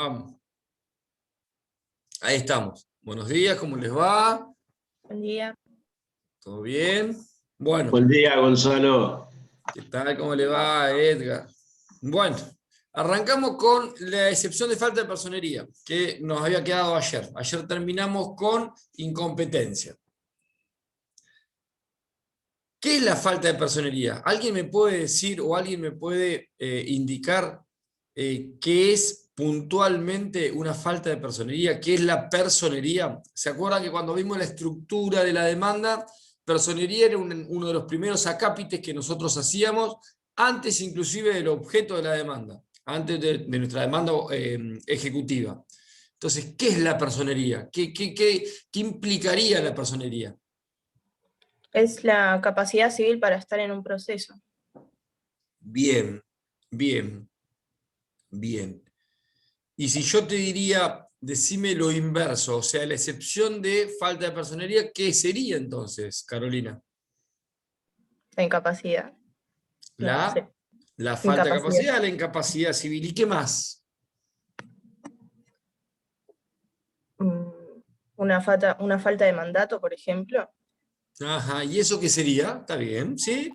Vamos. Ahí estamos. Buenos días, ¿cómo les va? Buen día. ¿Todo bien? Bueno, Buen día, Gonzalo. ¿qué tal? ¿Cómo le va, Edgar? Bueno, arrancamos con la excepción de falta de personería, que nos había quedado ayer. Ayer terminamos con incompetencia. ¿Qué es la falta de personería? ¿Alguien me puede decir o alguien me puede indicar qué es puntualmente una falta de personería? ¿Qué es la personería? ¿Se acuerdan que cuando vimos la estructura de la demanda, personería era uno de los primeros acápites que nosotros hacíamos antes inclusive del objeto de la demanda, antes de nuestra demanda ejecutiva? Entonces, ¿qué es la personería? ¿Qué implicaría la personería? Es la capacidad civil para estar en un proceso. Bien, bien, bien. Y si yo te diría, decime lo inverso, o sea, la excepción de falta de personería, ¿qué sería entonces, Carolina? La incapacidad. No La, sé. la falta de Incapacidad. capacidad, la incapacidad civil. ¿Y qué más? Mm, una falta de mandato, por ejemplo. Ajá, ¿y eso qué sería? Está bien, ¿sí?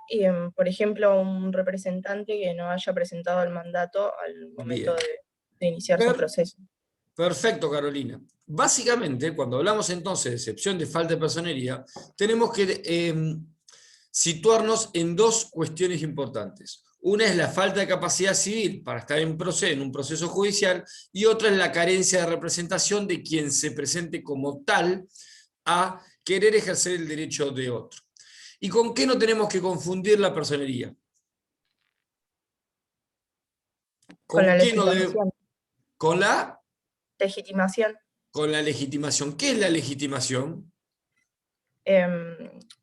Y, por ejemplo, un representante que no haya presentado el mandato al momento Bien. de iniciar su Per- proceso. Perfecto, Carolina. Básicamente, cuando hablamos entonces de excepción de falta de personería, tenemos que situarnos en dos cuestiones importantes. Una es la falta de capacidad civil para estar en un proceso judicial, y otra es la carencia de representación de quien se presente como tal a querer ejercer el derecho de otro. ¿Y con qué no tenemos que confundir la personería? Con la ¿Con qué no debe? legitimación. ¿Con la? Legitimación. Con la legitimación. ¿Qué es la legitimación?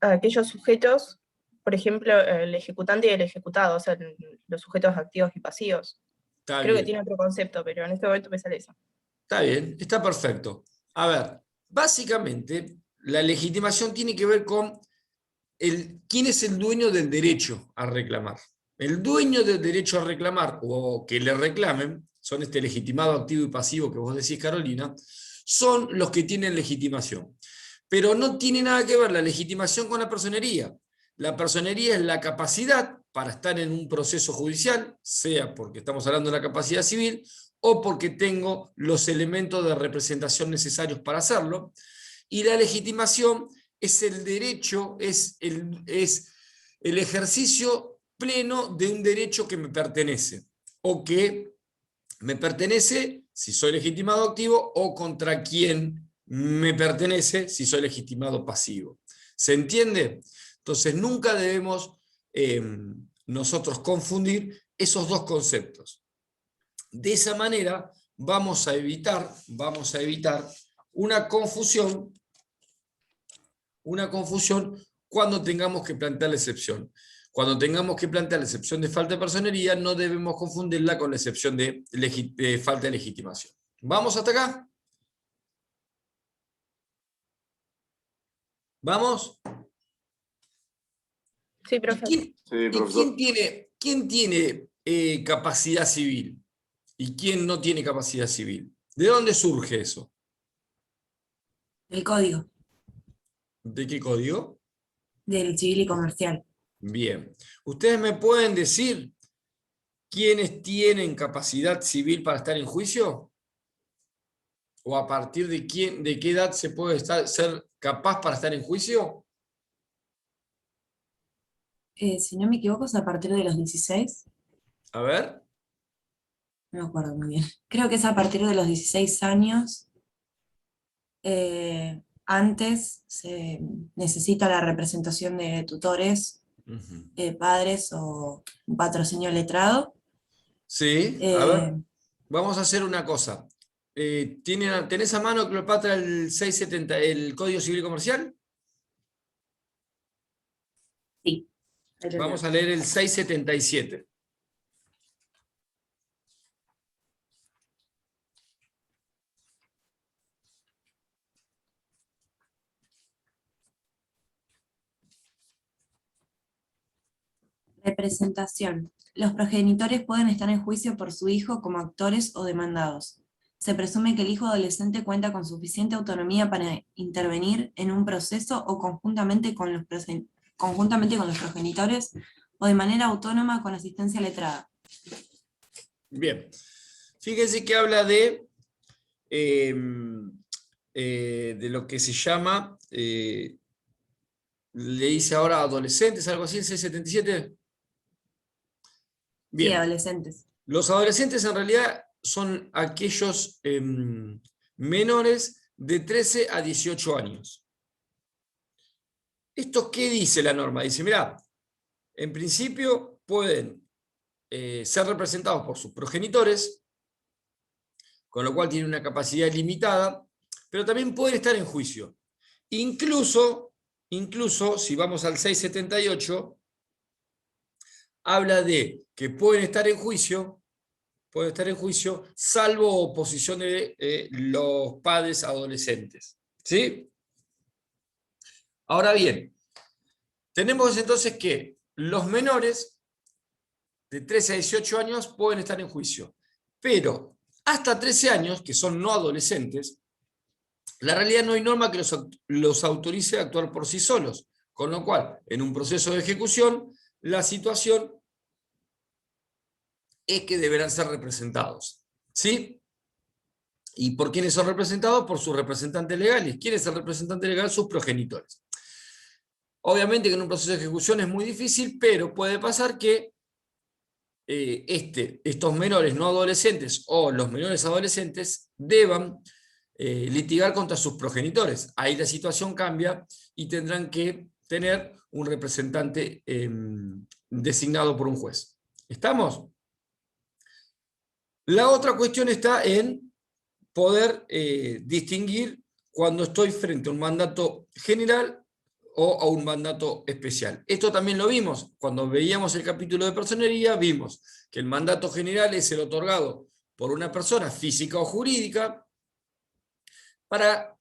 Aquellos sujetos, por ejemplo, el ejecutante y el ejecutado, o sea, los sujetos activos y pasivos. Está Creo que bien. tiene otro concepto, pero en este momento me sale eso. Está bien, está perfecto. A ver, básicamente, la legitimación tiene que ver con quién es el dueño del derecho a reclamar. El dueño del derecho a reclamar o que le reclamen, son este legitimado activo y pasivo que vos decís, Carolina, son los que tienen legitimación. Pero no tiene nada que ver la legitimación con la personería. La personería es la capacidad para estar en un proceso judicial, sea porque estamos hablando de la capacidad civil o porque tengo los elementos de representación necesarios para hacerlo. Y la legitimación es el derecho, es el ejercicio pleno de un derecho que me pertenece, o que me pertenece si soy legitimado activo, o contra quien me pertenece si soy legitimado pasivo. ¿Se entiende? Entonces nunca debemos nosotros confundir esos dos conceptos. De esa manera vamos a evitar una confusión cuando tengamos que plantear la excepción. Cuando tengamos que plantear la excepción de falta de personería, no debemos confundirla con la excepción de falta de legitimación. ¿Vamos hasta acá? ¿Vamos? Sí, ¿Y profe. quién, Sí, y profesor. quién tiene capacidad civil? ¿Y quién no tiene capacidad civil? ¿De dónde surge eso? El código ¿De qué código? del civil y comercial. Bien. ¿Ustedes me pueden decir quiénes tienen capacidad civil para estar en juicio? ¿O a partir de qué edad se puede ser capaz para estar en juicio? Si no me equivoco, es a partir de los 16. A ver. No me acuerdo muy bien. Creo que es a partir de los 16 años. Antes se necesita la representación de tutores, padres o un patrocinio letrado. Sí, a ver. Eh, Vamos a hacer una cosa. ¿Tenés a mano, Cleopatra, el 670, el Código Civil y Comercial? sí, ahí lo leo. Vamos a leer el 677. Representación. Los progenitores pueden estar en juicio por su hijo como actores o demandados. Se presume que el hijo adolescente cuenta con suficiente autonomía para intervenir en un proceso o conjuntamente con los progenitores o de manera autónoma con asistencia letrada. Bien. Fíjense que habla de lo que se llama, le dice ahora adolescentes, algo así, el 677. Bien. Sí, adolescentes. Los adolescentes en realidad son aquellos menores de 13 a 18 años. ¿Esto qué dice la norma? Dice, mirá, en principio pueden ser representados por sus progenitores, con lo cual tienen una capacidad limitada, pero también pueden estar en juicio. Incluso si vamos al 678, habla de que pueden estar en juicio, salvo oposición de los padres adolescentes. ¿Sí? Ahora bien, tenemos entonces que los menores de 13 a 18 años pueden estar en juicio, pero hasta 13 años, que son no adolescentes, la realidad no hay norma que los autorice a actuar por sí solos, con lo cual, en un proceso de ejecución, la situación es que deberán ser representados. ¿Sí? ¿Y por quiénes son representados? Por sus representantes legales. ¿Quién es el representante legal? Sus progenitores. Obviamente que en un proceso de ejecución es muy difícil, pero puede pasar que estos menores no adolescentes o los menores adolescentes deban litigar contra sus progenitores. Ahí la situación cambia y tendrán que tener un representante designado por un juez. ¿Estamos? La otra cuestión está en poder distinguir cuando estoy frente a un mandato general o a un mandato especial. Esto también lo vimos cuando veíamos el capítulo de personería, vimos que el mandato general es el otorgado por una persona física o jurídica para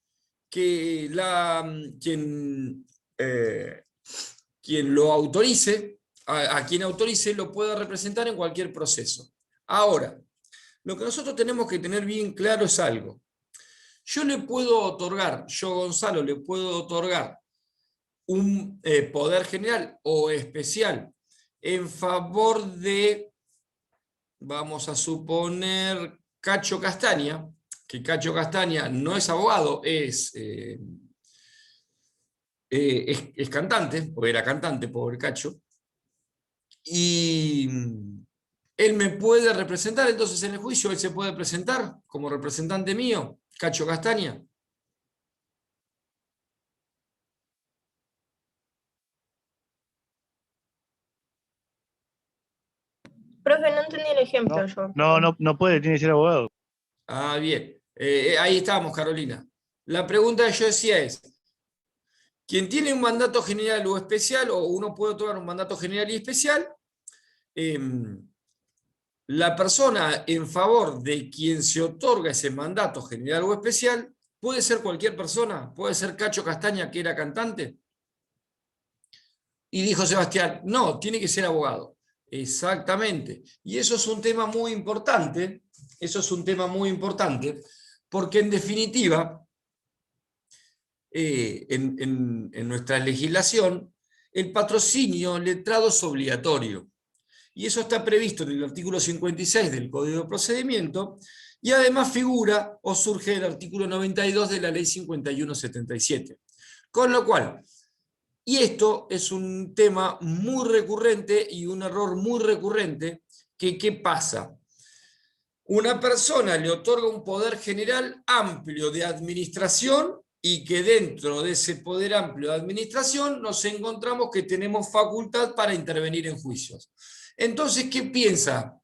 que quien lo autorice, a quien autorice, lo pueda representar en cualquier proceso. Ahora, lo que nosotros tenemos que tener bien claro es algo. Yo Gonzalo, le puedo otorgar un poder general o especial en favor de, vamos a suponer, Cacho Castaña, que Cacho Castaña no es abogado, es cantante, o era cantante, pobre Cacho, y él me puede representar, entonces en el juicio él se puede presentar como representante mío, Cacho Castaña. Profe, no entendí el ejemplo yo. No puede, tiene que ser abogado. Ah, bien. Ahí estamos, Carolina. La pregunta que yo decía es, quien tiene un mandato general o especial, o uno puede otorgar un mandato general y especial, la persona en favor de quien se otorga ese mandato general o especial puede ser cualquier persona, puede ser Cacho Castaña, que era cantante. Y dijo Sebastián, no, tiene que ser abogado. Exactamente. Y eso es un tema muy importante, porque en definitiva, en nuestra legislación, el patrocinio letrado es obligatorio. Y eso está previsto en el artículo 56 del Código de Procedimiento, y además figura o surge del artículo 92 de la Ley 5177. Con lo cual, y esto es un tema muy recurrente y un error muy recurrente, que ¿qué pasa? Una persona le otorga un poder general amplio de administración y que dentro de ese poder amplio de administración nos encontramos que tenemos facultad para intervenir en juicios. Entonces, ¿qué piensa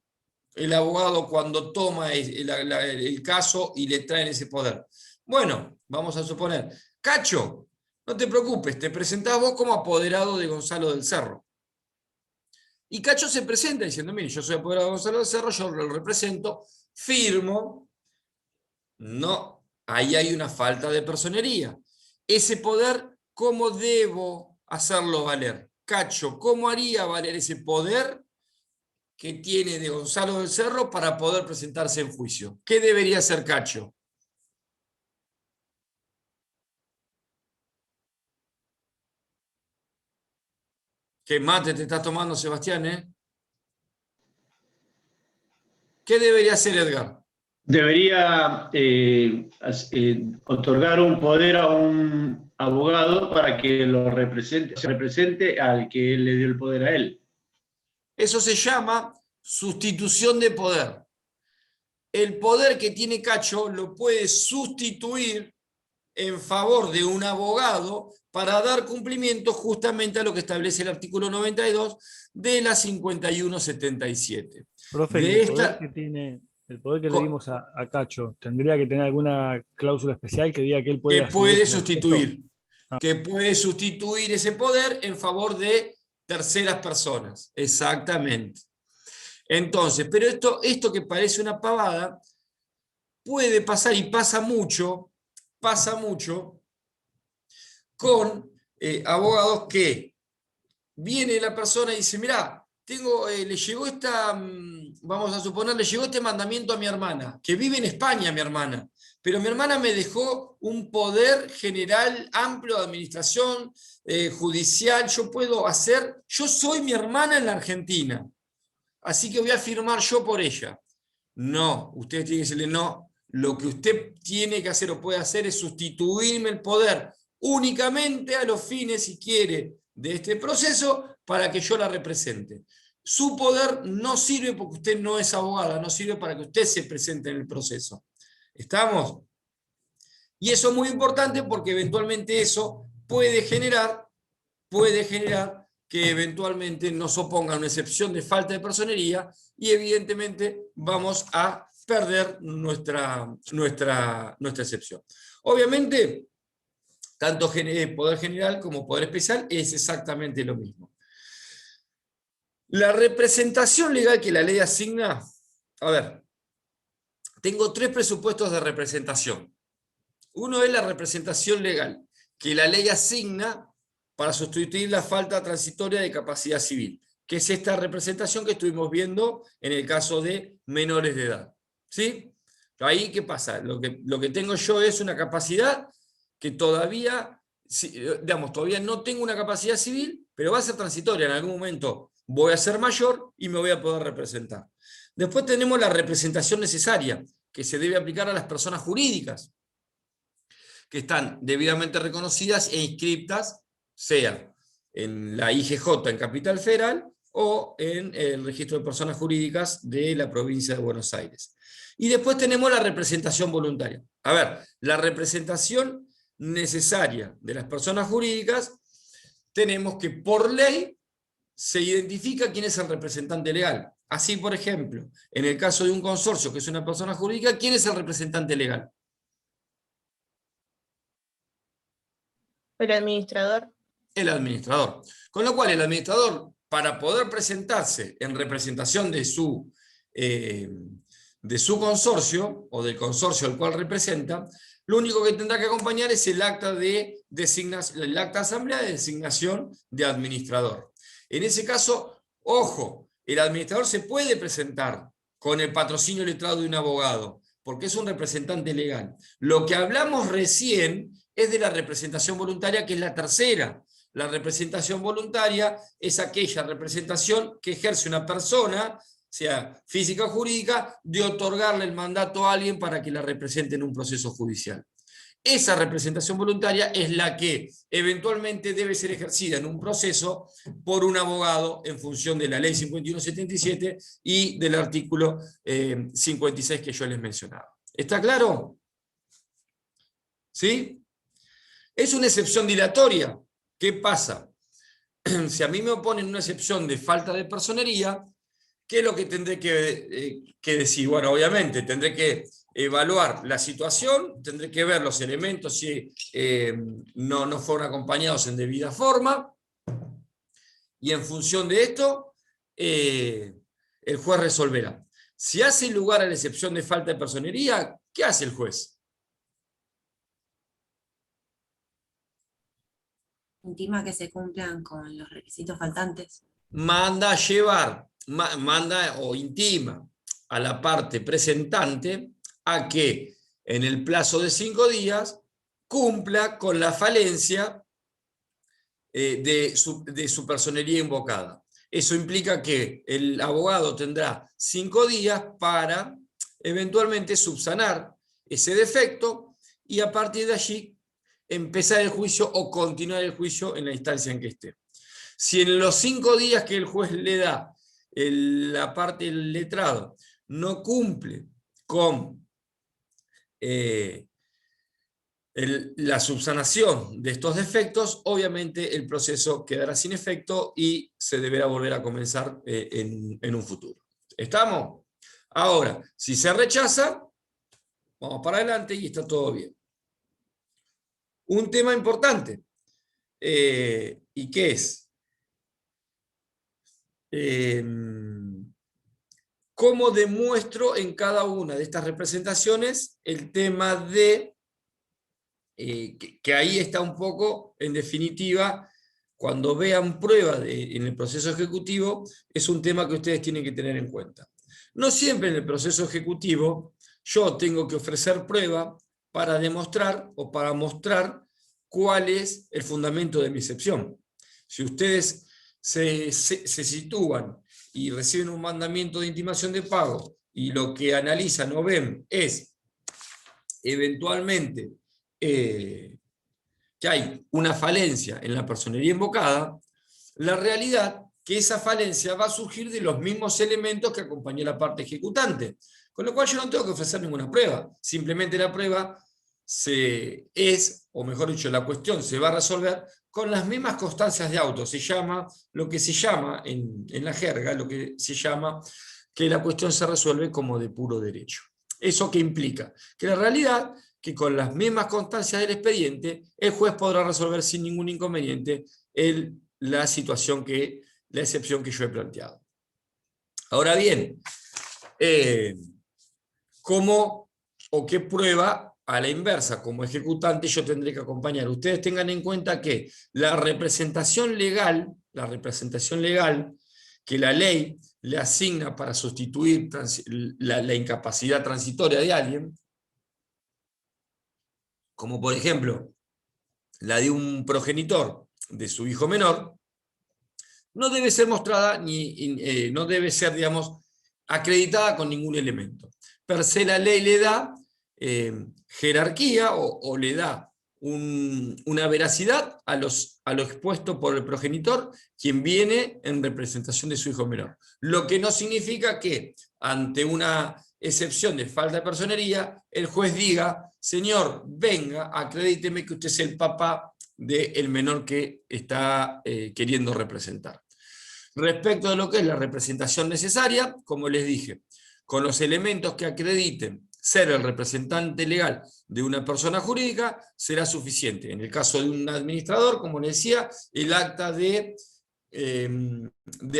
el abogado cuando toma el caso y le traen ese poder? Bueno, vamos a suponer, Cacho, no te preocupes, te presentás vos como apoderado de Gonzalo del Cerro. Y Cacho se presenta diciendo, mire, yo soy apoderado de Gonzalo del Cerro, yo lo represento, firmo. No, ahí hay una falta de personería. Ese poder, ¿cómo debo hacerlo valer? Cacho, ¿cómo haría valer ese poder que tiene de Gonzalo del Cerro para poder presentarse en juicio? ¿Qué debería hacer Cacho? ¿Qué mate te estás tomando, Sebastián, ¿Qué debería hacer Edgar? Debería otorgar un poder a un abogado para que lo represente al que le dio el poder a él. Eso se llama sustitución de poder. El poder que tiene Cacho lo puede sustituir en favor de un abogado para dar cumplimiento justamente a lo que establece el artículo 92 de la 5177. Profe, De y esta, el poder que le dimos a Cacho, ¿tendría que tener alguna cláusula especial que diga que él puede que asumir puede ese sustituir, Ah. que puede sustituir ese poder en favor de terceras personas. Exactamente. Entonces, pero esto que parece una pavada, puede pasar y pasa mucho con abogados que viene la persona y dice, mirá, le llegó vamos a suponer, le llegó este mandamiento a mi hermana, que vive en España mi hermana, pero mi hermana me dejó un poder general amplio de administración judicial, yo soy mi hermana en la Argentina, así que voy a firmar yo por ella. No, usted tiene que decirle no, lo que usted tiene que hacer o puede hacer es sustituirme el poder únicamente a los fines, si quiere, de este proceso para que yo la represente. Su poder no sirve porque usted no es abogada, no sirve para que usted se presente en el proceso. ¿Estamos? Y eso es muy importante porque eventualmente eso puede generar que eventualmente nos opongan una excepción de falta de personería y evidentemente vamos a perder nuestra excepción. Obviamente, tanto poder general como poder especial es exactamente lo mismo. La representación legal que la ley asigna, a ver, tengo 3 presupuestos de representación. Uno es la representación legal, que la ley asigna para sustituir la falta transitoria de capacidad civil, que es esta representación que estuvimos viendo en el caso de menores de edad. ¿Sí? Ahí, ¿qué pasa? Lo que tengo yo es una capacidad que todavía no tengo una capacidad civil, pero va a ser transitoria. En algún momento voy a ser mayor y me voy a poder representar. Después tenemos la representación necesaria, que se debe aplicar a las personas jurídicas, que están debidamente reconocidas e inscriptas, sea en la IGJ en Capital Federal o en el registro de personas jurídicas de la provincia de Buenos Aires. Y después tenemos la representación voluntaria. A ver, la representación necesaria de las personas jurídicas, tenemos que por ley se identifica quién es el representante legal. Así, por ejemplo, en el caso de un consorcio que es una persona jurídica, ¿quién es el representante legal? El administrador. El administrador. Con lo cual, el administrador, para poder presentarse en representación de su consorcio, o del consorcio al cual representa, lo único que tendrá que acompañar es el acta de asamblea de designación de administrador. En ese caso, ojo, el administrador se puede presentar con el patrocinio letrado de un abogado, porque es un representante legal. Lo que hablamos recién es de la representación voluntaria, que es la tercera. La representación voluntaria es aquella representación que ejerce una persona, sea física o jurídica, de otorgarle el mandato a alguien para que la represente en un proceso judicial. Esa representación voluntaria es la que eventualmente debe ser ejercida en un proceso por un abogado en función de la ley 5177 y del artículo 56 que yo les mencionaba. ¿Está claro? ¿Sí? Es una excepción dilatoria. ¿Qué pasa? Si a mí me oponen una excepción de falta de personería, ¿qué es lo que tendré que decir? Bueno, obviamente tendré que evaluar la situación, tendré que ver los elementos si no fueron acompañados en debida forma, y en función de esto, el juez resolverá. Si hace lugar a la excepción de falta de personería, ¿qué hace el juez? Intima que se cumplan con los requisitos faltantes. Manda a llevar, manda o intima a la parte presentante a que en el plazo de 5 días cumpla con la falencia de su personería invocada. Eso implica que el abogado tendrá 5 días para eventualmente subsanar ese defecto y a partir de allí empezar el juicio o continuar el juicio en la instancia en que esté. Si en los 5 días que el juez le da la parte del letrado no cumple con la subsanación de estos defectos, obviamente el proceso quedará sin efecto y se deberá volver a comenzar en un futuro. ¿Estamos? Ahora, si se rechaza, vamos para adelante y está todo bien. Un tema importante, ¿y qué es? ¿Cómo demuestro en cada una de estas representaciones el tema de, que ahí está un poco, en definitiva, cuando vean pruebas en el proceso ejecutivo, es un tema que ustedes tienen que tener en cuenta. No siempre en el proceso ejecutivo yo tengo que ofrecer prueba para demostrar o para mostrar cuál es el fundamento de mi excepción. Si ustedes se sitúan y reciben un mandamiento de intimación de pago y lo que analizan o ven es eventualmente que hay una falencia en la personería invocada, la realidad que esa falencia va a surgir de los mismos elementos que acompañó la parte ejecutante, con lo cual yo no tengo que ofrecer ninguna prueba, simplemente la prueba o mejor dicho, la cuestión se va a resolver con las mismas constancias de auto. Se llama, lo que se llama en la jerga, lo que se llama que la cuestión se resuelve como de puro derecho. ¿Eso qué implica? Que la realidad que con las mismas constancias del expediente, el juez podrá resolver sin ningún inconveniente la excepción que yo he planteado. Ahora bien, ¿cómo o qué prueba a la inversa, como ejecutante, yo tendré que acompañar? Ustedes tengan en cuenta que la representación legal que la ley le asigna para sustituir la incapacidad transitoria de alguien, como por ejemplo la de un progenitor de su hijo menor, no debe ser mostrada no debe ser, digamos, acreditada con ningún elemento. Per se la ley le da jerarquía o le da una veracidad a lo expuesto por el progenitor, quien viene en representación de su hijo menor. Lo que no significa que ante una excepción de falta de personería, el juez diga: señor, venga, acredíteme que usted es el papá del menor que está queriendo representar. Respecto de lo que es la representación necesaria, como les dije, con los elementos que acrediten ser el representante legal de una persona jurídica, será suficiente. En el caso de un administrador, como les decía, el acta de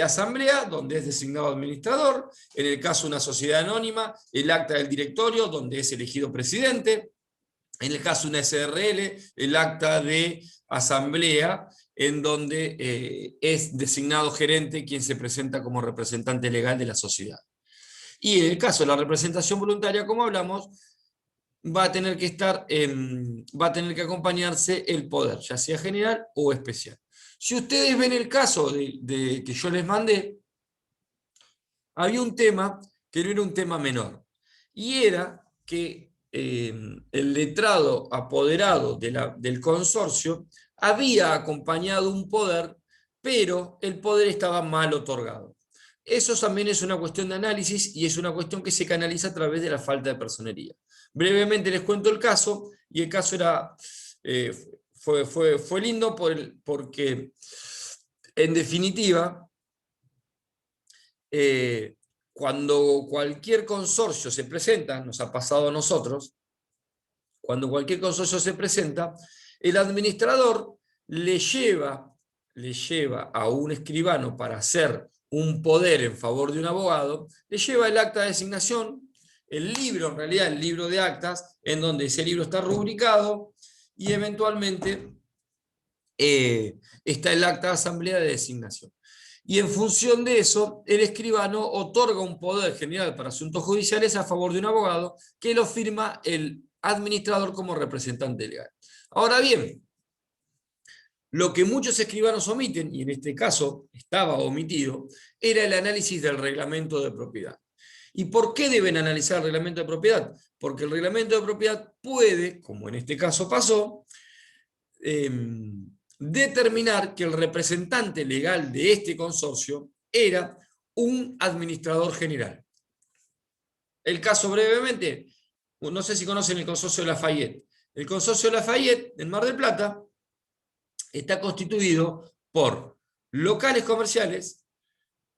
asamblea, donde es designado administrador. En el caso de una sociedad anónima, el acta del directorio, donde es elegido presidente. En el caso de una SRL, el acta de asamblea, en donde es designado gerente quien se presenta como representante legal de la sociedad. Y en el caso de la representación voluntaria, como hablamos, va a tener que acompañarse el poder, ya sea general o especial. Si ustedes ven el caso de que yo les mandé, había un tema que no era un tema menor, y era que el letrado apoderado del consorcio había acompañado un poder, pero el poder estaba mal otorgado. Eso también es una cuestión de análisis y es una cuestión que se canaliza a través de la falta de personería. Brevemente les cuento el caso, y el caso era, fue lindo porque, en definitiva, cuando cualquier consorcio se presenta, nos ha pasado a nosotros, cuando cualquier consorcio se presenta, el administrador le lleva a un escribano para hacer un poder en favor de un abogado, le lleva el acta de designación, el libro, en realidad el libro de actas, en donde ese libro está rubricado, y eventualmente está el acta de asamblea de designación. Y en función de eso, el escribano otorga un poder general para asuntos judiciales a favor de un abogado que lo firma el administrador como representante legal. Ahora bien, lo que muchos escribanos omiten, y en este caso estaba omitido, era el análisis del reglamento de propiedad. ¿Y por qué deben analizar el reglamento de propiedad? Porque el reglamento de propiedad puede, como en este caso pasó, determinar que el representante legal de este consorcio era un administrador general. El caso brevemente, no sé si conocen el consorcio de Lafayette. El consorcio de Lafayette, en Mar del Plata, está constituido por locales comerciales,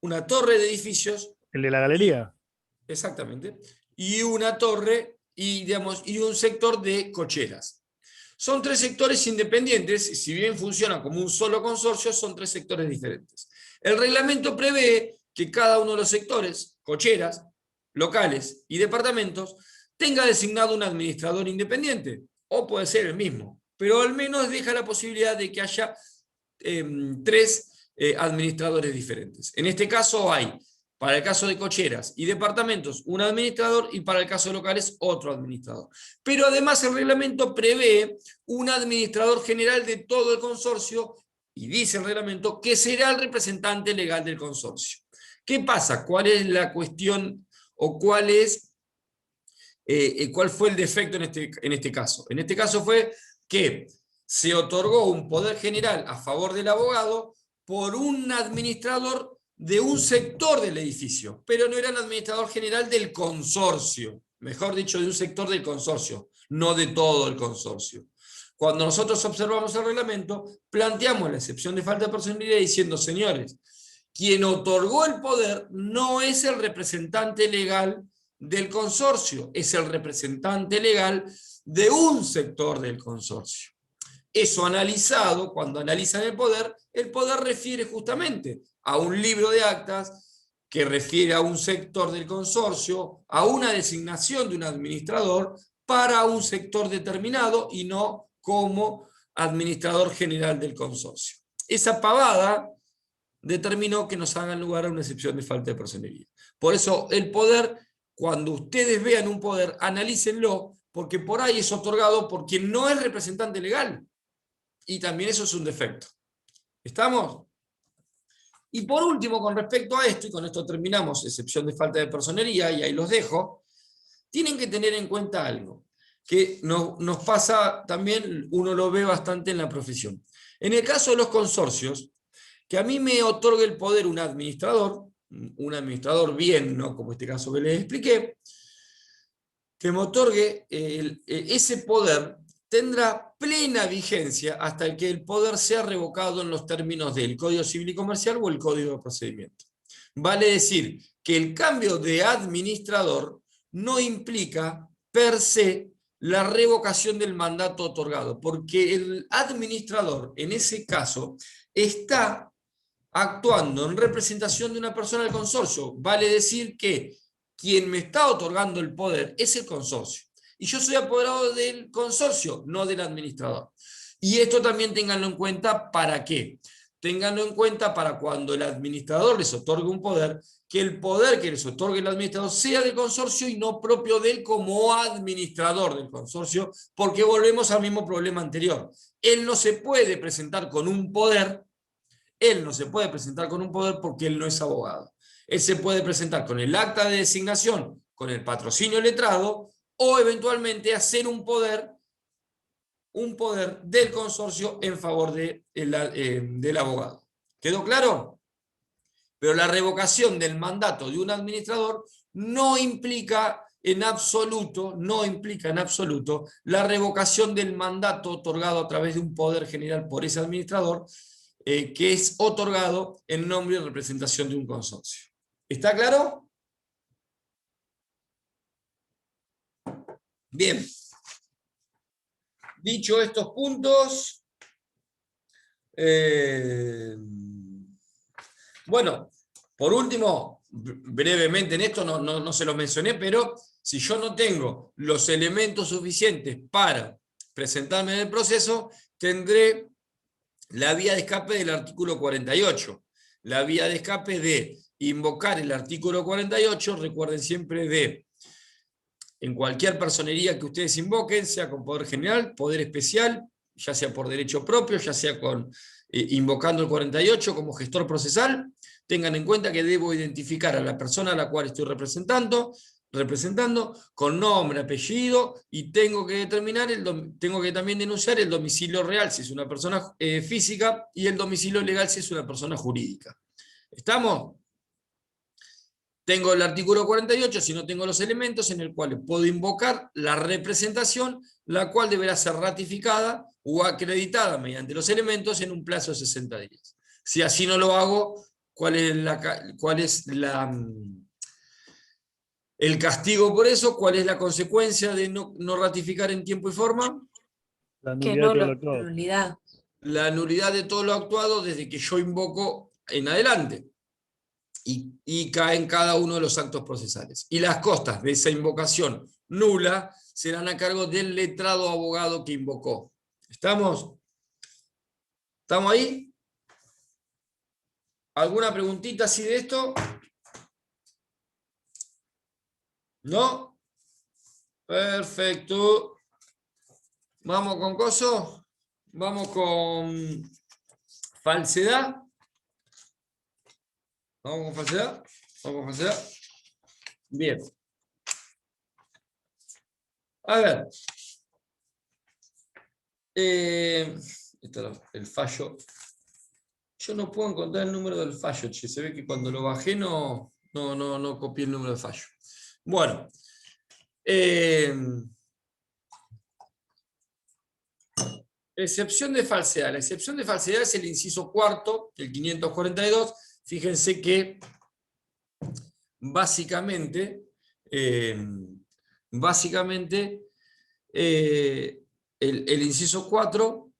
una torre de edificios. El de la galería. Exactamente. Y una torre y un sector de cocheras. Son tres sectores independientes, si bien funcionan como un solo consorcio, son tres sectores diferentes. El reglamento prevé que cada uno de los sectores, cocheras, locales y departamentos, tenga designado un administrador independiente, o puede ser el mismo, pero al menos deja la posibilidad de que haya tres administradores diferentes. En este caso hay, para el caso de cocheras y departamentos, un administrador, y para el caso de locales, otro administrador. Pero además el reglamento prevé un administrador general de todo el consorcio, y dice el reglamento que será el representante legal del consorcio. ¿Qué pasa? ¿Cuál es la cuestión o cuál fue el defecto en este caso? En este caso fue que se otorgó un poder general a favor del abogado por un administrador de un sector del edificio, pero no era el administrador general del consorcio, mejor dicho, de un sector del consorcio, no de todo el consorcio. Cuando nosotros observamos el reglamento, planteamos la excepción de falta de personalidad diciendo, señores, quien otorgó el poder no es el representante legal del consorcio, es el representante legal de un sector del consorcio. Eso analizado, cuando analizan el poder refiere justamente a un libro de actas que refiere a un sector del consorcio, a una designación de un administrador para un sector determinado y no como administrador general del consorcio. Esa pavada determinó que nos hagan lugar a una excepción de falta de personería. Por eso el poder, cuando ustedes vean un poder, analícenlo, porque por ahí es otorgado por quien no es representante legal. Y también eso es un defecto. ¿Estamos? Y por último, con respecto a esto, y con esto terminamos, excepción de falta de personería, y ahí los dejo, tienen que tener en cuenta algo, que nos pasa también, uno lo ve bastante en la profesión. En el caso de los consorcios, que a mí me otorgue el poder un administrador bien, no como este caso que les expliqué, que me otorgue ese poder, tendrá plena vigencia hasta que el poder sea revocado en los términos del Código Civil y Comercial o el Código de Procedimiento. Vale decir que el cambio de administrador no implica per se la revocación del mandato otorgado, porque el administrador, en ese caso, está actuando en representación de una persona del consorcio. Vale decir que quien me está otorgando el poder es el consorcio. Y yo soy apoderado del consorcio, no del administrador. Y esto también ténganlo en cuenta, ¿para qué? Ténganlo en cuenta para cuando el administrador les otorgue un poder, que el poder que les otorgue el administrador sea del consorcio y no propio de él como administrador del consorcio, porque volvemos al mismo problema anterior. Él no se puede presentar con un poder, porque él no es abogado. Él se puede presentar con el acta de designación, con el patrocinio letrado, o eventualmente hacer un poder del consorcio en favor del abogado. ¿Quedó claro? Pero la revocación del mandato de un administrador no implica en absoluto la revocación del mandato otorgado a través de un poder general por ese administrador, que es otorgado en nombre y representación de un consorcio. ¿Está claro? Bien. Dicho estos puntos, bueno, por último, brevemente en esto, no se lo mencioné, pero si yo no tengo los elementos suficientes para presentarme en el proceso, tendré la vía de escape del artículo 48. La vía de escape de invocar el artículo 48, recuerden siempre en cualquier personería que ustedes invoquen, sea con poder general, poder especial, ya sea por derecho propio, ya sea invocando el 48 como gestor procesal, tengan en cuenta que debo identificar a la persona a la cual estoy representando con nombre, apellido, y tengo que también denunciar el domicilio real si es una persona física y el domicilio legal si es una persona jurídica. ¿Estamos? Tengo el artículo 48, si no tengo los elementos, en el cual puedo invocar la representación, la cual deberá ser ratificada o acreditada mediante los elementos en un plazo de 60 días. Si así no lo hago, ¿cuál es el castigo por eso? ¿Cuál es la consecuencia de no ratificar en tiempo y forma? La Que nulidad de todo nulo. lo actuado. Nulidad. La nulidad de todo lo actuado desde que yo invoco en adelante. Y caen cada uno de los actos procesales. Y las costas de esa invocación nula serán a cargo del letrado abogado que invocó. ¿Estamos? ¿Estamos ahí? ¿Alguna preguntita así de esto? ¿No? Perfecto. ¿Vamos con coso? ¿Vamos con falsedad? ¿Vamos con falsedad? ¿Vamos con falsedad? Bien. A ver. El fallo. Yo no puedo encontrar el número del fallo, che. Se ve que cuando lo bajé no copié el número de fallo. Bueno. Excepción de falsedad. La excepción de falsedad es el inciso cuarto, el 542. Fíjense que básicamente el inciso 4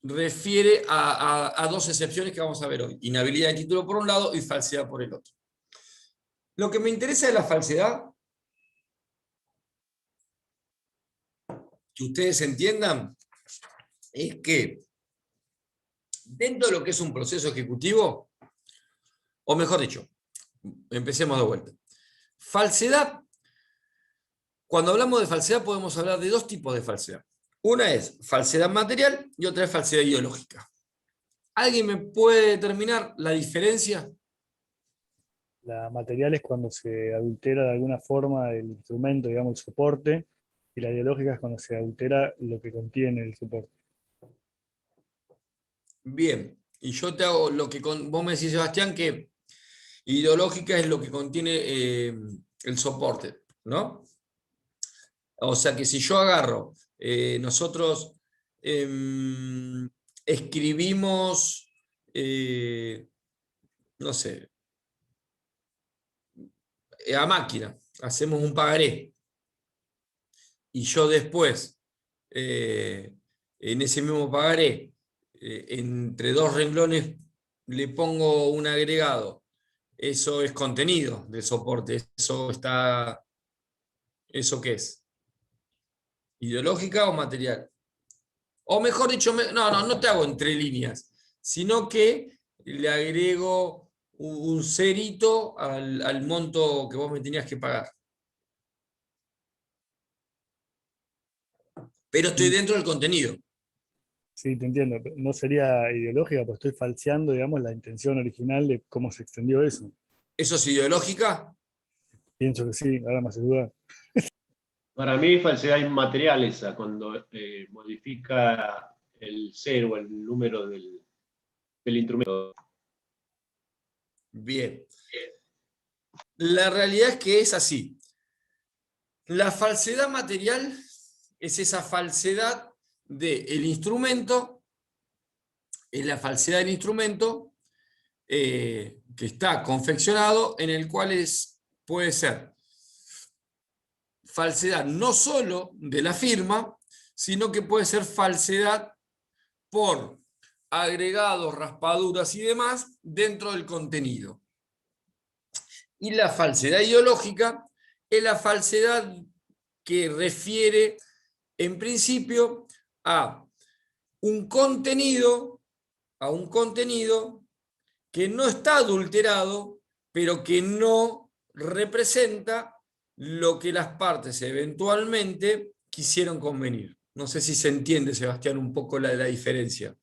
refiere a dos excepciones que vamos a ver hoy. Inhabilidad de título por un lado y falsedad por el otro. Lo que me interesa de la falsedad, que ustedes entiendan, es que dentro de lo que es un proceso ejecutivo, o mejor dicho, empecemos de vuelta. Falsedad, cuando hablamos de falsedad podemos hablar de dos tipos de falsedad. Una es falsedad material y otra es falsedad ideológica. ¿Alguien me puede determinar la diferencia? La material es cuando se adultera de alguna forma el instrumento, digamos, el soporte, y la ideológica es cuando se adultera lo que contiene el soporte. Bien, y yo te hago lo que vos me decís, Sebastián, que ideológica es lo que contiene el soporte, ¿no? O sea que si yo agarro, nosotros escribimos, no sé, a máquina, hacemos un pagaré, y yo después, en ese mismo pagaré, entre dos renglones le pongo un agregado, eso es contenido del soporte, ¿eso qué es? ¿Ideológica o material? O mejor dicho, no te hago entre líneas, sino que le agrego un cerito al monto que vos me tenías que pagar. Pero estoy dentro del contenido. Sí, te entiendo. No sería ideológica, pues estoy falseando, digamos, la intención original de cómo se extendió eso. ¿Eso es ideológica? Pienso que sí, ahora me hace dudar. Para mí, falsedad inmaterial esa, cuando modifica el cero, el número del instrumento. Bien. La realidad es que es así. La falsedad material es esa falsedad del instrumento, es la falsedad del instrumento que está confeccionado, en el cual puede ser falsedad no solo de la firma, sino que puede ser falsedad por agregados, raspaduras y demás dentro del contenido. Y la falsedad ideológica es la falsedad que refiere en principio a un contenido, que no está adulterado, pero que no representa lo que las partes eventualmente quisieron convenir. No sé si se entiende, Sebastián, un poco la diferencia.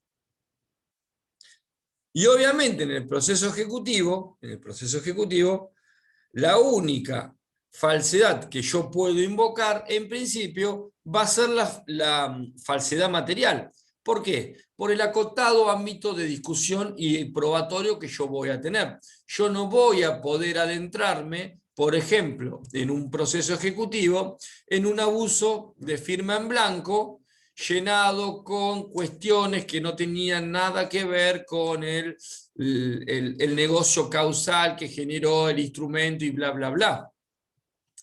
Y obviamente en el proceso ejecutivo, la única falsedad que yo puedo invocar, en principio, va a ser la falsedad material. ¿Por qué? Por el acotado ámbito de discusión y probatorio que yo voy a tener. Yo no voy a poder adentrarme, por ejemplo, en un proceso ejecutivo, en un abuso de firma en blanco, llenado con cuestiones que no tenían nada que ver con el negocio causal que generó el instrumento y bla, bla, bla.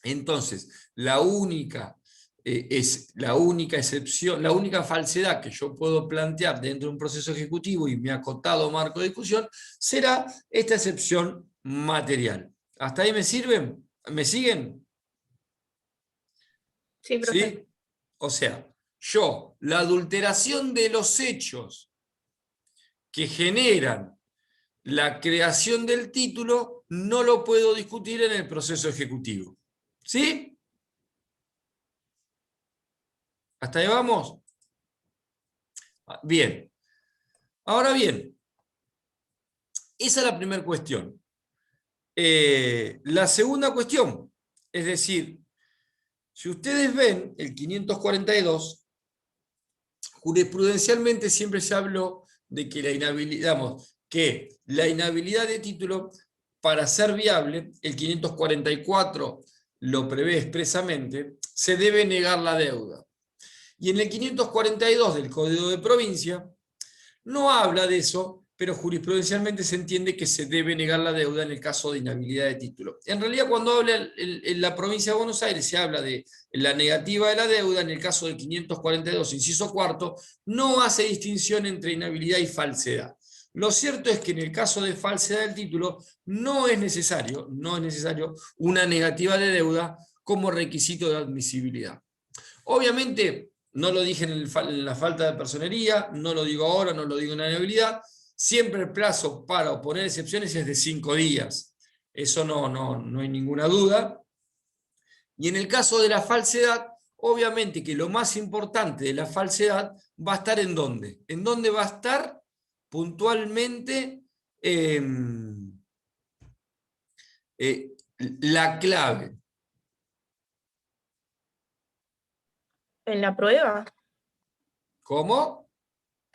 Entonces, la única excepción, la única falsedad que yo puedo plantear dentro de un proceso ejecutivo y mi acotado marco de discusión será esta excepción material. ¿Hasta ahí me sirven? ¿Me siguen? Sí, profe. ¿Sí? O sea, la adulteración de los hechos que generan la creación del título no lo puedo discutir en el proceso ejecutivo. ¿Sí? ¿Hasta ahí vamos? Bien. Ahora bien, esa es la primera cuestión. La segunda cuestión, es decir, si ustedes ven el 542, jurisprudencialmente siempre se habló de que la inhabilidad de título, para ser viable, el 544 lo prevé expresamente, se debe negar la deuda. Y en el 542 del Código de Provincia no habla de eso, pero jurisprudencialmente se entiende que se debe negar la deuda en el caso de inhabilidad de título. En realidad, cuando habla en la provincia de Buenos Aires, se habla de la negativa de la deuda, en el caso del 542, inciso cuarto, no hace distinción entre inhabilidad y falsedad. Lo cierto es que en el caso de falsedad del título no es necesario una negativa de deuda como requisito de admisibilidad. Obviamente, no lo dije en la falta de personería, no lo digo ahora, no lo digo en la inhabilidad. Siempre el plazo para oponer excepciones es de 5 días. Eso no hay ninguna duda. Y en el caso de la falsedad, obviamente que lo más importante de la falsedad va a estar ¿en dónde? ¿En dónde va a estar puntualmente la clave? ¿En la prueba? ¿Cómo?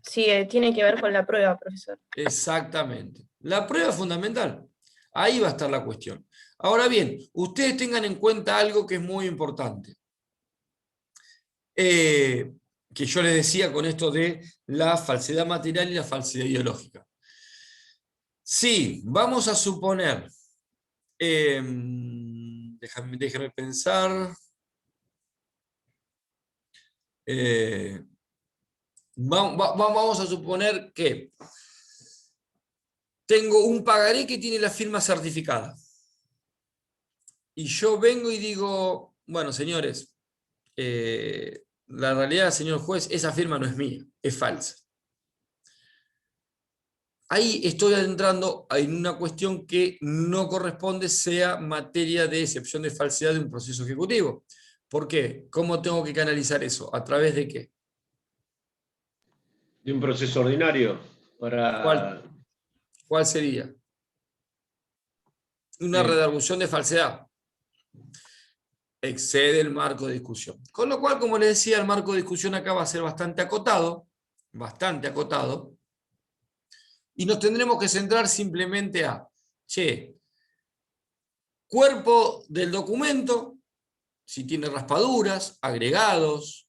Sí, tiene que ver con la prueba, profesor. Exactamente. La prueba es fundamental. Ahí va a estar la cuestión. Ahora bien, ustedes tengan en cuenta algo que es muy importante. Que yo les decía con esto de la falsedad material y la falsedad ideológica. Sí, vamos a suponer, déjame pensar, vamos a suponer que tengo un pagaré que tiene la firma certificada. Y yo vengo y digo, bueno, señores, la realidad, señor juez, esa firma no es mía, es falsa. Ahí estoy adentrando en una cuestión que no corresponde sea materia de excepción de falsedad de un proceso ejecutivo. ¿Por qué? ¿Cómo tengo que canalizar eso? ¿A través de qué? De un proceso ordinario para... ¿Cuál sería? Una redargución de falsedad. Excede el marco de discusión. Con lo cual, como les decía, el marco de discusión acá va a ser bastante acotado, y nos tendremos que centrar simplemente a, cuerpo del documento, si tiene raspaduras, agregados,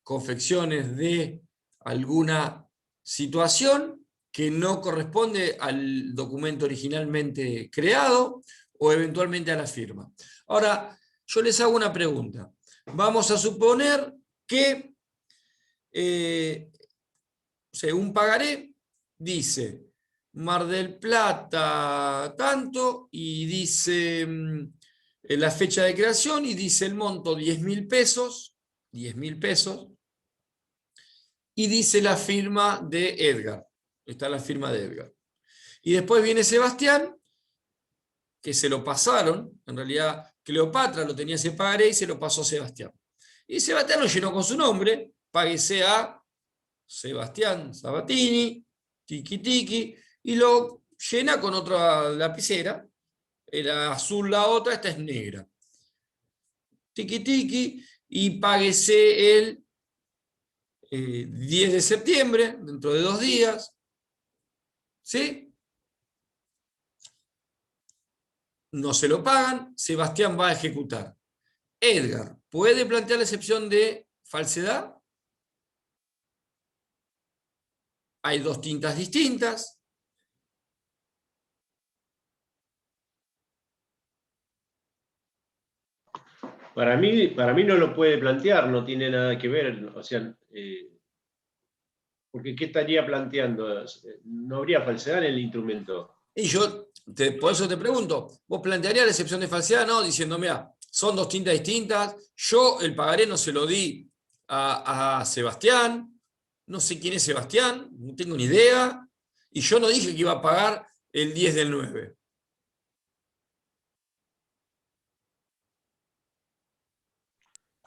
confecciones de alguna situación que no corresponde al documento originalmente creado o eventualmente a la firma. Ahora, yo les hago una pregunta. Vamos a suponer que un pagaré dice Mar del Plata tanto y dice la fecha de creación y dice el monto 10.000 pesos, y dice la firma de Edgar. Está la firma de Edgar. Y después viene Sebastián, que se lo pasaron, en realidad Cleopatra lo tenía ese pagaré y se lo pasó a Sebastián. Y Sebastián lo llenó con su nombre, páguese a Sebastián Sabatini, tiki tiki, y lo llena con otra lapicera, era azul la otra, esta es negra. Tiki tiki, y páguese el 10 de septiembre, dentro de 2 días. ¿Sí? No se lo pagan, Sebastián va a ejecutar. Edgar, ¿puede plantear la excepción de falsedad? Hay 2 tintas distintas. Para mí no lo puede plantear, no tiene nada que ver, o sea, porque ¿qué estaría planteando? No habría falsedad en el instrumento. Y yo, por eso te pregunto, ¿vos plantearías la excepción de falsedad? No, diciendo, mira, son 2 tintas distintas, yo el pagaré no se lo di a Sebastián, no sé quién es Sebastián, no tengo ni idea, y yo no dije que iba a pagar el 10 del 9.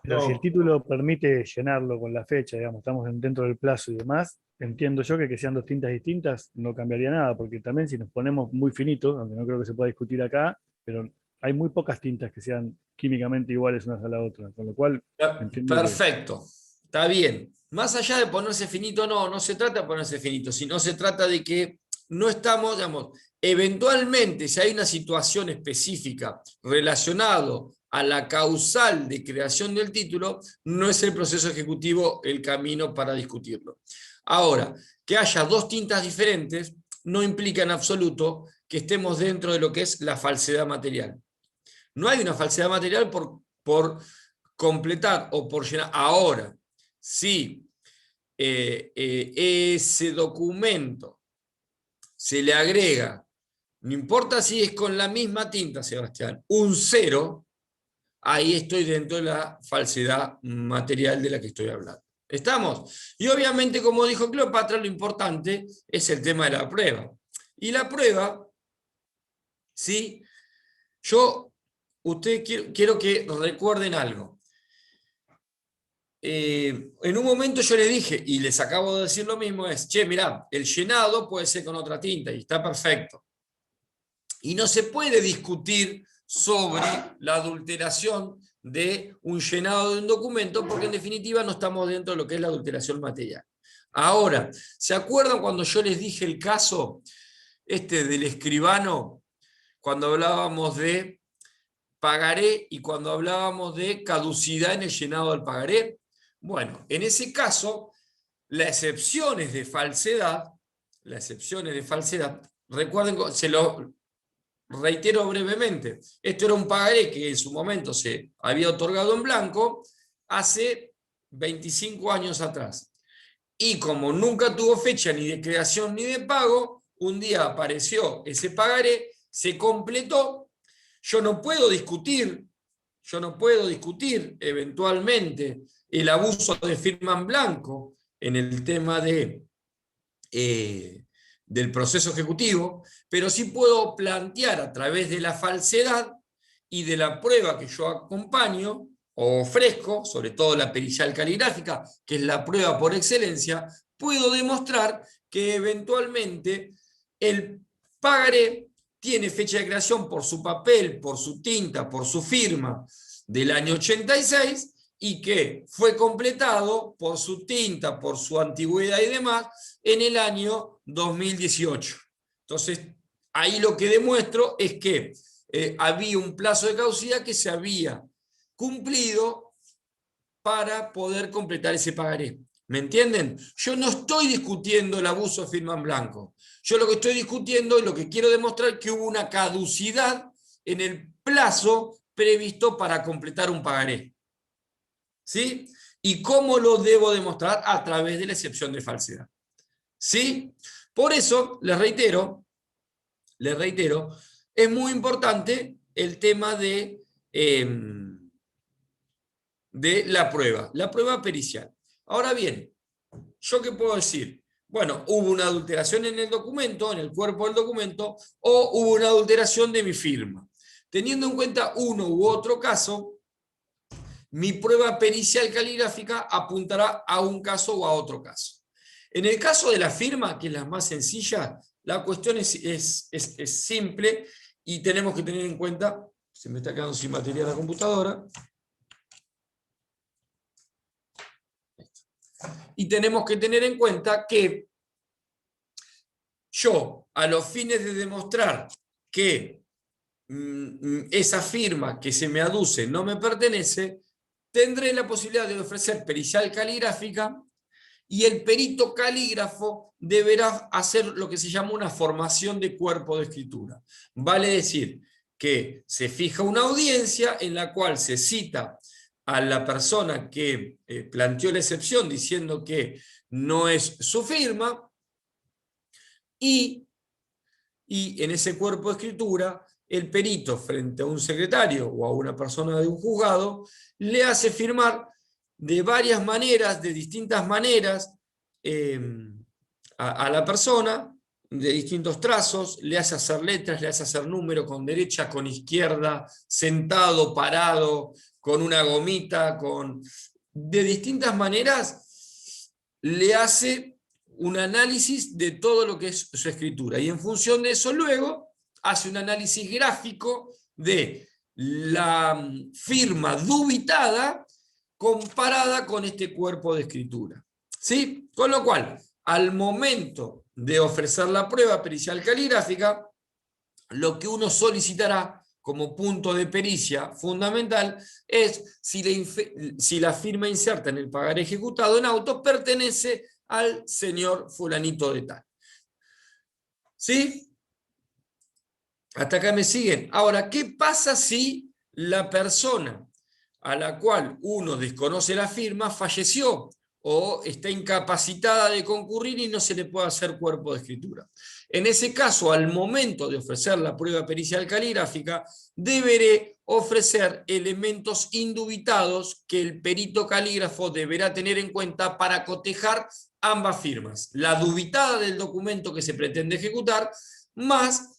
Pero si el No, título permite llenarlo con la fecha, digamos, estamos dentro del plazo y demás, entiendo yo que sean 2 tintas distintas no cambiaría nada, porque también si nos ponemos muy finitos, aunque no creo que se pueda discutir acá, pero hay muy pocas tintas que sean químicamente iguales unas a la otra, con lo cual entiendo que Perfecto, está bien. Más allá de ponerse finito, no se trata de ponerse finito, sino se trata de que no estamos, digamos, eventualmente, si hay una situación específica relacionado a la causal de creación del título, no es el proceso ejecutivo el camino para discutirlo. Ahora, que haya 2 tintas diferentes no implica en absoluto que estemos dentro de lo que es la falsedad material. No hay una falsedad material por completar o por llenar. Ahora, si ese documento se le agrega, no importa si es con la misma tinta, Sebastián, un 0, ahí estoy dentro de la falsedad material de la que estoy hablando. ¿Estamos? Y obviamente, como dijo Cleopatra, lo importante es el tema de la prueba. Y la prueba, ¿sí? Quiero que recuerden algo. En un momento yo les dije, y les acabo de decir lo mismo, che, mirá, el llenado puede ser con otra tinta, y está perfecto. Y no se puede discutir sobre la adulteración de un llenado de un documento, porque en definitiva no estamos dentro de lo que es la adulteración material. Ahora, ¿se acuerdan cuando yo les dije el caso del escribano, cuando hablábamos de pagaré y cuando hablábamos de caducidad en el llenado del pagaré? Bueno, en ese caso, las excepciones de falsedad, recuerden, se lo reitero brevemente, esto era un pagaré que en su momento se había otorgado en blanco hace 25 años atrás. Y como nunca tuvo fecha ni de creación ni de pago, un día apareció ese pagaré, se completó. Yo no puedo discutir eventualmente el abuso de firma en blanco en el tema del proceso ejecutivo, pero sí puedo plantear a través de la falsedad y de la prueba que yo acompaño o ofrezco, sobre todo la pericial caligráfica, que es la prueba por excelencia, puedo demostrar que eventualmente el pagaré tiene fecha de creación por su papel, por su tinta, por su firma del año 86, y que fue completado por su tinta, por su antigüedad y demás, en el año 2018. Entonces, ahí lo que demuestro es que había un plazo de caducidad que se había cumplido para poder completar ese pagaré. ¿Me entienden? Yo no estoy discutiendo el abuso de firma en blanco. Yo lo que estoy discutiendo y lo que quiero demostrar es que hubo una caducidad en el plazo previsto para completar un pagaré. ¿Sí? ¿Y cómo lo debo demostrar? A través de la excepción de falsedad. ¿Sí? Por eso, les reitero, es muy importante el tema de la prueba pericial. Ahora bien, ¿yo qué puedo decir? Bueno, hubo una adulteración en el documento, en el cuerpo del documento, o hubo una adulteración de mi firma. Teniendo en cuenta uno u otro caso, mi prueba pericial caligráfica apuntará a un caso o a otro caso. En el caso de la firma, que es la más sencilla, la cuestión es simple y tenemos que tener en cuenta, se me está quedando sin batería la computadora, y tenemos que tener en cuenta que yo, a los fines de demostrar que esa firma que se me aduce no me pertenece, tendré la posibilidad de ofrecer pericial caligráfica y el perito calígrafo deberá hacer lo que se llama una formación de cuerpo de escritura. Vale decir que se fija una audiencia en la cual se cita a la persona que planteó la excepción diciendo que no es su firma y en ese cuerpo de escritura el perito frente a un secretario o a una persona de un juzgado le hace firmar de varias maneras, de distintas maneras, a la persona, de distintos trazos, le hace hacer letras, le hace hacer números con derecha, con izquierda, sentado, parado, con una gomita, de distintas maneras, le hace un análisis de todo lo que es su escritura. Y en función de eso luego hace un análisis gráfico de la firma dubitada comparada con este cuerpo de escritura. ¿Sí? Con lo cual, al momento de ofrecer la prueba pericial caligráfica, lo que uno solicitará como punto de pericia fundamental es si la firma inserta en el pagaré ejecutado en auto pertenece al señor fulanito de tal. ¿Sí? Hasta acá me siguen. Ahora, ¿qué pasa si la persona a la cual uno desconoce la firma falleció o está incapacitada de concurrir y no se le puede hacer cuerpo de escritura? En ese caso, al momento de ofrecer la prueba pericial caligráfica, deberé ofrecer elementos indubitados que el perito calígrafo deberá tener en cuenta para cotejar ambas firmas. La dubitada del documento que se pretende ejecutar, más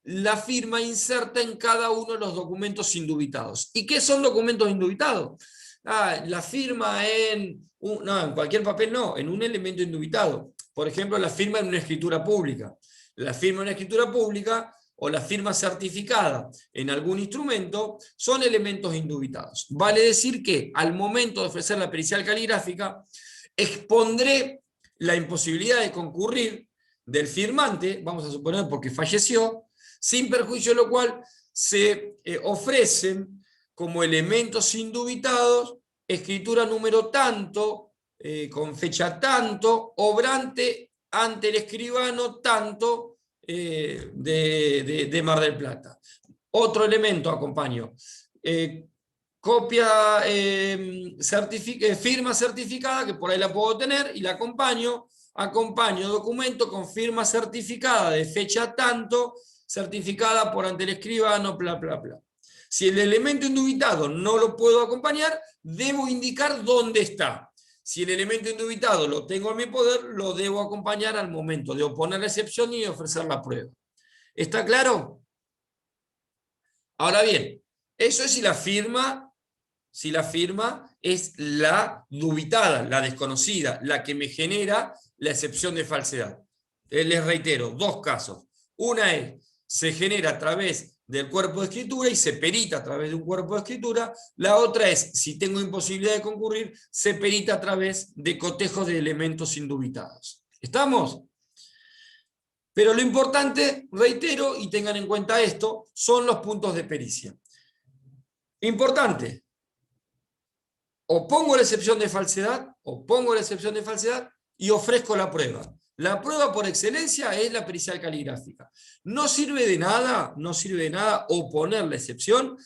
la firma inserta en cada uno de los documentos indubitados. ¿Y qué son documentos indubitados? La firma en cualquier papel no, en un elemento indubitado. Por ejemplo, la firma en una escritura pública. La firma en una escritura pública o la firma certificada en algún instrumento son elementos indubitados. Vale decir que al momento de ofrecer la pericial caligráfica, expondré la imposibilidad de concurrir del firmante, vamos a suponer porque falleció, sin perjuicio de lo cual se ofrecen como elementos indubitados escritura número tanto, con fecha tanto, obrante ante el escribano tanto de Mar del Plata. Otro elemento acompaño. Copia, firma certificada, que por ahí la puedo tener, y la acompaño documento con firma certificada de fecha tanto, certificada por ante el escribano, bla, bla, bla. Si el elemento indubitado no lo puedo acompañar, debo indicar dónde está. Si el elemento indubitado lo tengo en mi poder, lo debo acompañar al momento de oponer la excepción y de ofrecer la prueba. ¿Está claro? Ahora bien, eso es si la firma es la dubitada, la desconocida, la que me genera la excepción de falsedad. Les reitero, dos casos. Una es, se genera a través del cuerpo de escritura y se perita a través de un cuerpo de escritura. La otra es, si tengo imposibilidad de concurrir, se perita a través de cotejos de elementos indubitados. ¿Estamos? Pero lo importante, reitero, y tengan en cuenta esto, son los puntos de pericia. Importante. Opongo la excepción de falsedad y ofrezco la prueba. La prueba por excelencia es la pericial caligráfica. No sirve de nada oponer la excepción,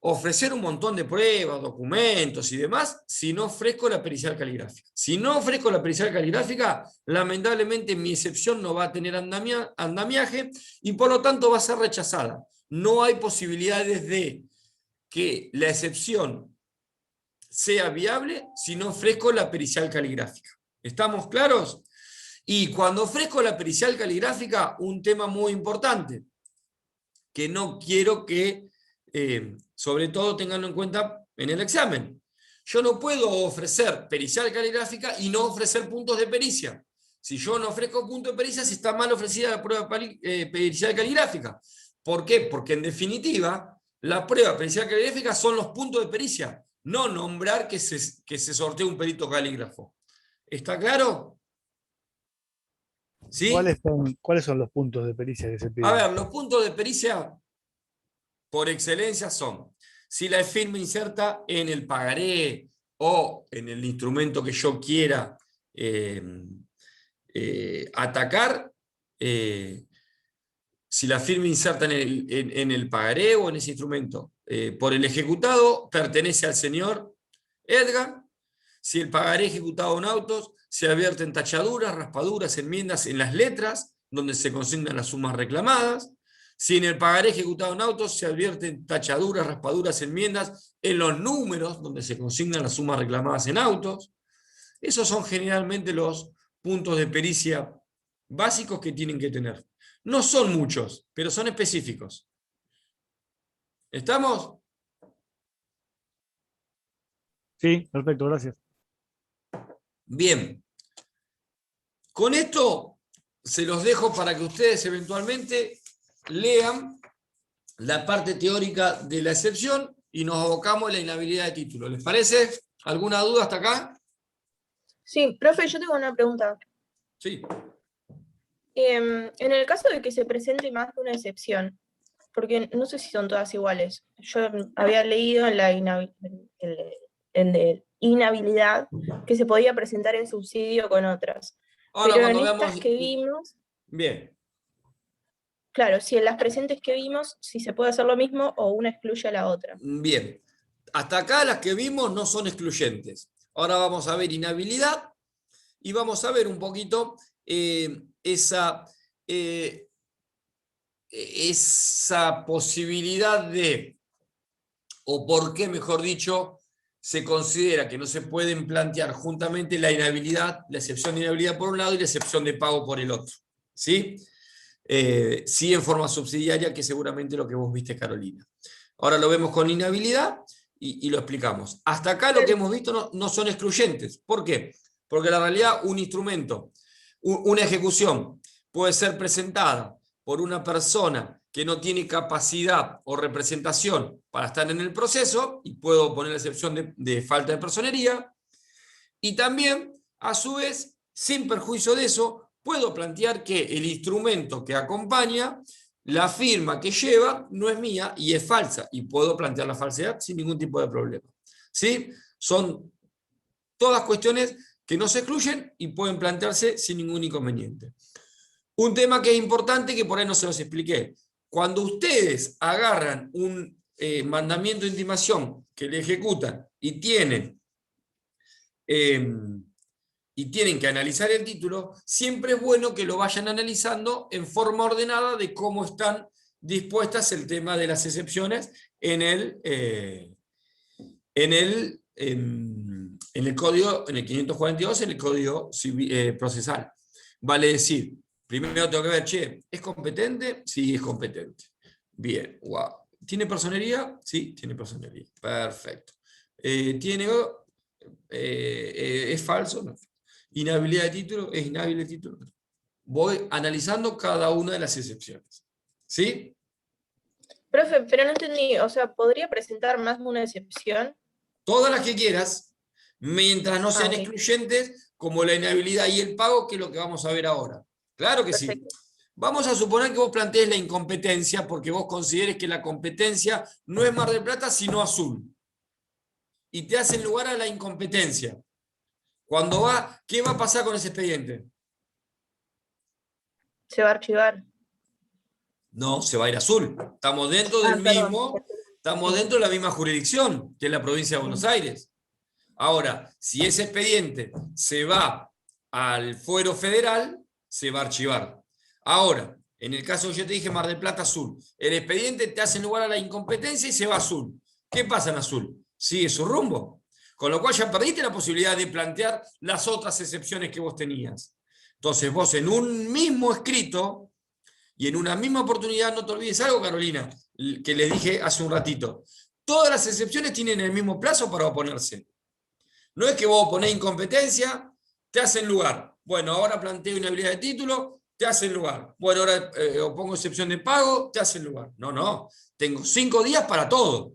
ofrecer un montón de pruebas, documentos y demás, si no ofrezco la pericial caligráfica. Si no ofrezco la pericial caligráfica, lamentablemente mi excepción no va a tener andamiaje y por lo tanto va a ser rechazada. No hay posibilidades de que la excepción sea viable si no ofrezco la pericial caligráfica. ¿Estamos claros? Y cuando ofrezco la pericial caligráfica, un tema muy importante, que no quiero que, sobre todo, tenganlo en cuenta en el examen. Yo no puedo ofrecer pericial caligráfica y no ofrecer puntos de pericia. Si yo no ofrezco puntos de pericia, si está mal ofrecida la prueba pericial caligráfica. ¿Por qué? Porque en definitiva, la prueba pericial caligráfica son los puntos de pericia, no nombrar que se sortee un perito calígrafo. ¿Está claro? ¿Sí? ¿Cuáles son los puntos de pericia que se piden? A ver, los puntos de pericia por excelencia son si la firma inserta en el pagaré o en el instrumento que yo quiera atacar, si la firma inserta en el pagaré o en ese instrumento por el ejecutado pertenece al señor Edgar, si el pagaré ejecutado en autos se advierten tachaduras, raspaduras, enmiendas en las letras donde se consignan las sumas reclamadas, si en el pagaré ejecutado en autos se advierten tachaduras, raspaduras, enmiendas en los números donde se consignan las sumas reclamadas en autos. Esos son generalmente los puntos de pericia básicos que tienen que tener. No son muchos, pero son específicos. ¿Estamos? Sí, perfecto, gracias. Bien. Con esto se los dejo para que ustedes eventualmente lean la parte teórica de la excepción y nos abocamos a la inhabilidad de título. ¿Les parece? ¿Alguna duda hasta acá? Sí, profe, yo tengo una pregunta. Sí. En el caso de que se presente más de una excepción, porque no sé si son todas iguales. Yo había leído en la inhabilidad que se podía presentar en subsidio con otras. Ahora, pero en cuando estas veamos... que vimos, Bien. claro, si en las presentes que vimos, si se puede hacer lo mismo o una excluye a la otra. Bien. Hasta acá las que vimos no son excluyentes. Ahora vamos a ver inhabilidad y vamos a ver un poquito esa posibilidad de, o por qué, mejor dicho, se considera que no se pueden plantear juntamente la inhabilidad, la excepción de inhabilidad por un lado y la excepción de pago por el otro. ¿Sí? Sí en forma subsidiaria, que seguramente lo que vos viste, Carolina. Ahora lo vemos con inhabilidad y lo explicamos. Hasta acá lo que hemos visto no son excluyentes. ¿Por qué? Porque en la realidad un instrumento, una ejecución puede ser presentada por una persona que no tiene capacidad o representación para estar en el proceso, y puedo poner la excepción de falta de personería, y también, a su vez, sin perjuicio de eso, puedo plantear que el instrumento que acompaña, la firma que lleva, no es mía y es falsa, y puedo plantear la falsedad sin ningún tipo de problema. ¿Sí? Son todas cuestiones que no se excluyen y pueden plantearse sin ningún inconveniente. Un tema que es importante, que por ahí no se los expliqué. Cuando ustedes agarran un mandamiento de intimación que le ejecutan y tienen que analizar el título, siempre es bueno que lo vayan analizando en forma ordenada de cómo están dispuestas el tema de las excepciones en el código, en el 542, en el código procesal. Vale decir, primero tengo que ver, che, ¿es competente? Sí, es competente. Bien, wow. ¿Tiene personería? Sí, tiene personería. Perfecto. ¿Es falso? No. ¿Inhabilidad de título? ¿Es inhábil de título? Voy analizando cada una de las excepciones. ¿Sí? Profe, pero no entendí, o sea, ¿podría presentar más de una excepción? Todas las que quieras, mientras no sean excluyentes, como la inhabilidad y el pago, que es lo que vamos a ver ahora. Claro que Perfecto. sí. Vamos a suponer que vos plantees la incompetencia porque vos consideres que la competencia no es Mar del Plata, sino Azul. Y te hacen lugar a la incompetencia. ¿Qué va a pasar con ese expediente? Se va a archivar. No, se va a ir a Azul. Estamos dentro del mismo, estamos dentro de la misma jurisdicción, que es la provincia de Buenos Aires. Ahora, si ese expediente se va al fuero federal, se va a archivar. Ahora, en el caso que yo te dije, Mar del Plata, Azul, el expediente te hace lugar a la incompetencia y se va a Azul. ¿Qué pasa en Azul? Sigue su rumbo. Con lo cual ya perdiste la posibilidad de plantear las otras excepciones que vos tenías. Entonces vos en un mismo escrito y en una misma oportunidad, no te olvides algo, Carolina, que les dije hace un ratito. Todas las excepciones tienen el mismo plazo para oponerse. No es que vos oponés incompetencia, te hacen lugar. Bueno, ahora planteo inhabilidad de título, te hacen lugar. Bueno, ahora opongo excepción de pago, te hacen lugar. No. Tengo 5 días para todo.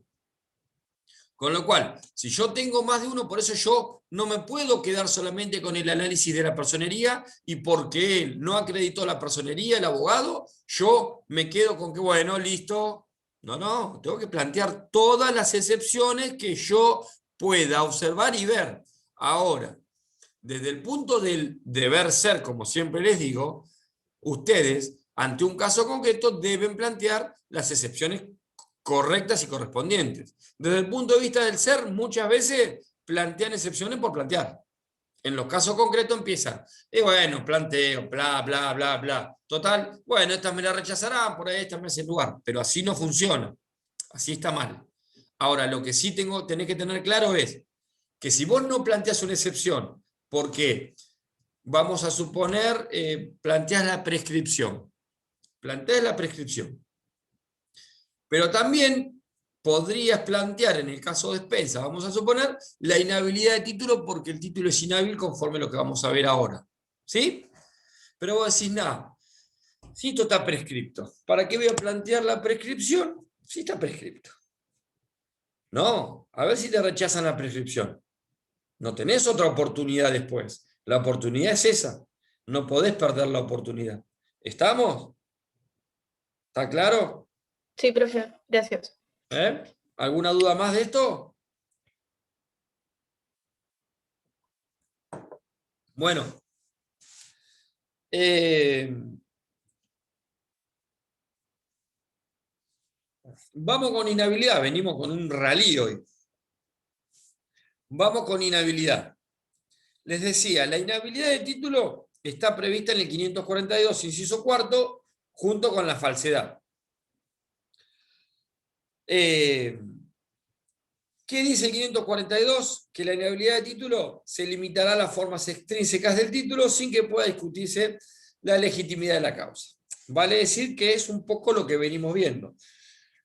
Con lo cual, si yo tengo más de uno, por eso yo no me puedo quedar solamente con el análisis de la personería y porque él no acreditó la personería, el abogado, yo me quedo con que, bueno, listo. No, tengo que plantear todas las excepciones que yo pueda observar y ver. Ahora, desde el punto del deber ser, como siempre les digo, ustedes, ante un caso concreto, deben plantear las excepciones correctas y correspondientes. Desde el punto de vista del ser, muchas veces plantean excepciones por plantear. En los casos concretos empiezan, y bueno, planteo, bla, bla, bla, bla. Total, bueno, estas me las rechazarán, por ahí estas me hacen lugar. Pero así no funciona. Así está mal. Ahora, lo que sí tenés que tener claro es que si vos no planteas una excepción, porque vamos a suponer, planteas la prescripción. Planteas la prescripción. Pero también podrías plantear, en el caso de Spensa, vamos a suponer, la inhabilidad de título porque el título es inhábil conforme a lo que vamos a ver ahora. ¿Sí? Pero vos decís, nada, si esto está prescripto, ¿para qué voy a plantear la prescripción si está prescripto? No, a ver si te rechazan la prescripción. No tenés otra oportunidad después. La oportunidad es esa. No podés perder la oportunidad. ¿Estamos? ¿Está claro? Sí, profe, gracias. ¿Alguna duda más de esto? Bueno. Vamos con inhabilidad. Venimos con un rally hoy. Vamos con inhabilidad. Les decía, la inhabilidad de título está prevista en el 542, inciso cuarto, junto con la falsedad. ¿Qué dice el 542? Que la inhabilidad de título se limitará a las formas extrínsecas del título sin que pueda discutirse la legitimidad de la causa. Vale decir que es un poco lo que venimos viendo.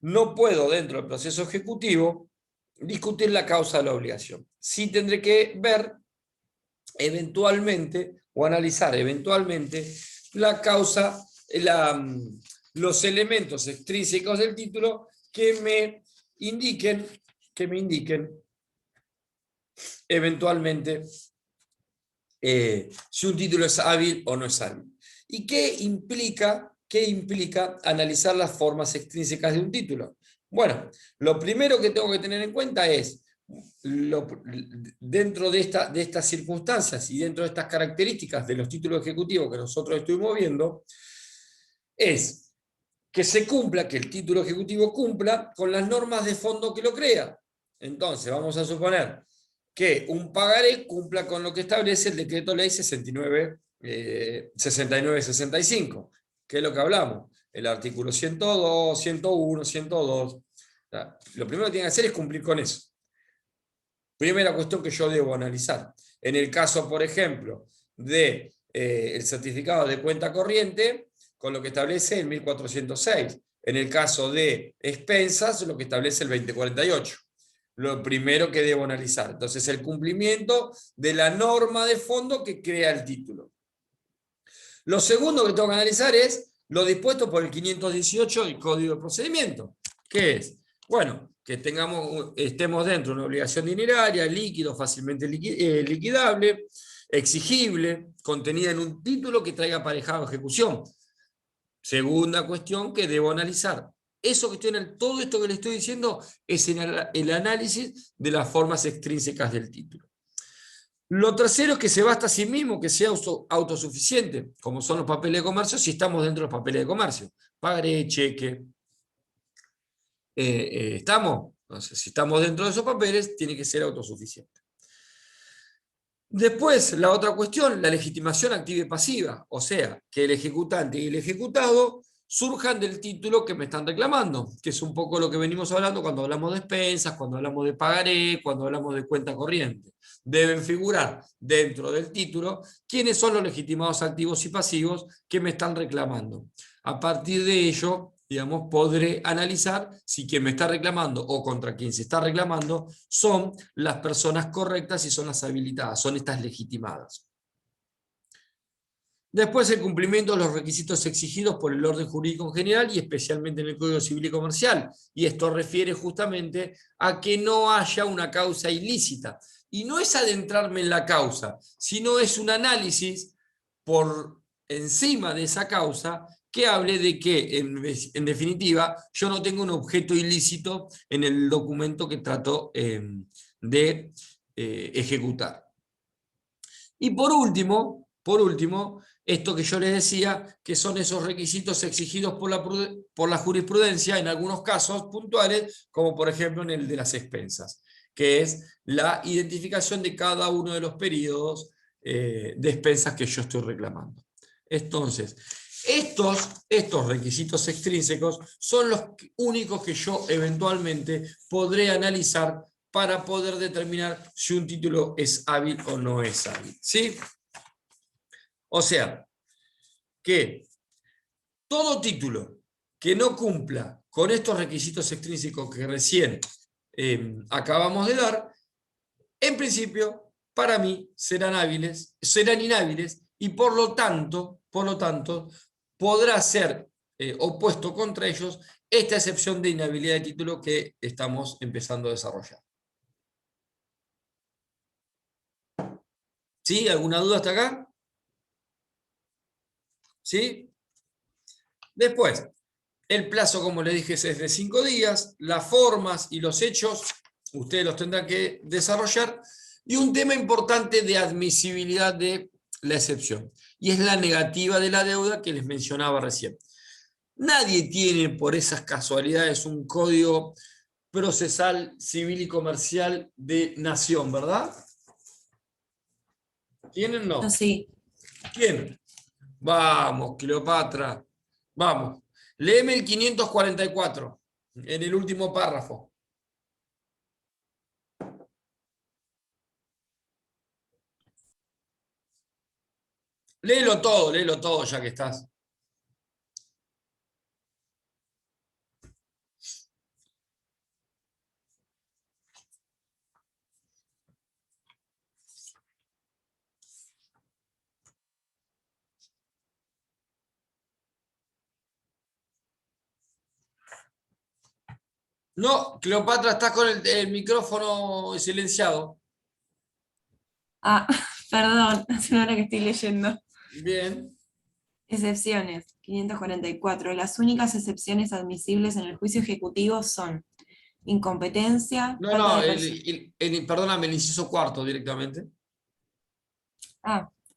No puedo, dentro del proceso ejecutivo, discutir la causa de la obligación. Sí tendré que ver eventualmente o analizar eventualmente la causa, los elementos extrínsecos del título que me indiquen eventualmente si un título es hábil o no es hábil. ¿Y qué implica analizar las formas extrínsecas de un título? Bueno, lo primero que tengo que tener en cuenta es, dentro de estas circunstancias y dentro de estas características de los títulos ejecutivos que nosotros estuvimos viendo, es que que el título ejecutivo cumpla con las normas de fondo que lo crea. Entonces, vamos a suponer que un pagaré cumpla con lo que establece el decreto ley 6965, que es lo que hablamos, el artículo 102, 101, 102. Lo primero que tiene que hacer es cumplir con eso. Primera cuestión que yo debo analizar. En el caso, por ejemplo, de el certificado de cuenta corriente, con lo que establece el 1406. En el caso de expensas, lo que establece el 2048. Lo primero que debo analizar. Entonces, el cumplimiento de la norma de fondo que crea el título. Lo segundo que tengo que analizar es lo dispuesto por el 518 del Código de Procedimiento. ¿Qué es? Bueno, que estemos dentro de una obligación dineraria, líquido, fácilmente liquidable, exigible, contenida en un título que traiga aparejado ejecución. Segunda cuestión que debo analizar. Todo esto que le estoy diciendo es el análisis de las formas extrínsecas del título. Lo tercero es que se basta a sí mismo, que sea autosuficiente, como son los papeles de comercio, si estamos dentro de los papeles de comercio. Pagaré, cheque. ¿Estamos? Entonces, si estamos dentro de esos papeles, tiene que ser autosuficiente. Después, la otra cuestión, la legitimación activa y pasiva. O sea, que el ejecutante y el ejecutado surjan del título que me están reclamando, que es un poco lo que venimos hablando cuando hablamos de expensas, cuando hablamos de pagaré, cuando hablamos de cuenta corriente. Deben figurar dentro del título quiénes son los legitimados activos y pasivos que me están reclamando. A partir de ello, digamos, podré analizar si quien me está reclamando o contra quien se está reclamando son las personas correctas y son las habilitadas, son estas legitimadas. Después, el cumplimiento de los requisitos exigidos por el orden jurídico en general y especialmente en el Código Civil y Comercial. Y esto refiere justamente a que no haya una causa ilícita. Y no es adentrarme en la causa, sino es un análisis por encima de esa causa que hable de que, en definitiva, yo no tengo un objeto ilícito en el documento que trato de ejecutar. Y por último, esto que yo les decía, que son esos requisitos exigidos por la jurisprudencia en algunos casos puntuales, como por ejemplo en el de las expensas, que es la identificación de cada uno de los periodos de expensas que yo estoy reclamando. Entonces, estos requisitos extrínsecos son los únicos que yo eventualmente podré analizar para poder determinar si un título es hábil o no es hábil, ¿sí? O sea, que todo título que no cumpla con estos requisitos extrínsecos que recién acabamos de dar, en principio, para mí, serán inhábiles y por lo tanto, podrá ser opuesto contra ellos esta excepción de inhabilidad de título que estamos empezando a desarrollar. ¿Sí? ¿Alguna duda hasta acá? ¿Sí? Después, el plazo, como les dije, es de 5 días. Las formas y los hechos, ustedes los tendrán que desarrollar. Y un tema importante de admisibilidad de la excepción. Y es la negativa de la deuda que les mencionaba recién. Nadie tiene por esas casualidades un código procesal, civil y comercial de nación, ¿verdad? ¿Tienen? No. Sí. ¿Quién? Vamos, Cleopatra. Vamos. Léeme el 544 en el último párrafo. Léelo todo ya que estás. No, Cleopatra, estás con el micrófono silenciado. Ah, perdón, hace una hora que estoy leyendo. Bien. Excepciones, 544. Las únicas excepciones admisibles en el juicio ejecutivo son incompetencia, No, falta de perdóname, el inciso cuarto directamente.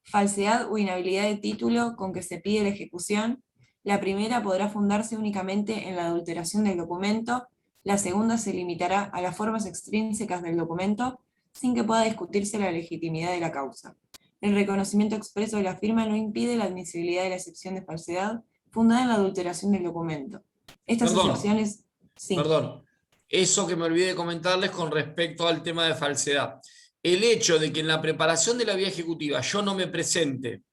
falsedad o inhabilidad de título con que se pide la ejecución. La primera podrá fundarse únicamente en la adulteración del documento. La segunda se limitará a las formas extrínsecas del documento, sin que pueda discutirse la legitimidad de la causa. El reconocimiento expreso de la firma no impide la admisibilidad de la excepción de falsedad fundada en la adulteración del documento. Estas excepciones... Sí. Perdón, eso que me olvidé de comentarles con respecto al tema de falsedad. El hecho de que en la preparación de la vía ejecutiva yo no me presente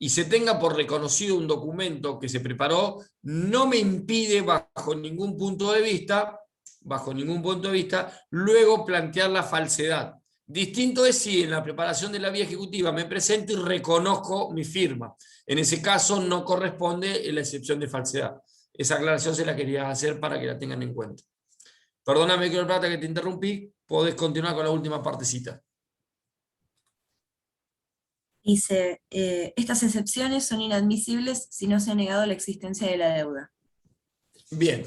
y se tenga por reconocido un documento que se preparó, no me impide bajo ningún punto de vista, luego plantear la falsedad. Distinto es si en la preparación de la vía ejecutiva me presento y reconozco mi firma. En ese caso no corresponde la excepción de falsedad. Esa aclaración se la quería hacer para que la tengan en cuenta. Perdóname, Cleopatra, que te interrumpí. Podés continuar con la última partecita. Dice, estas excepciones son inadmisibles si no se ha negado la existencia de la deuda. Bien.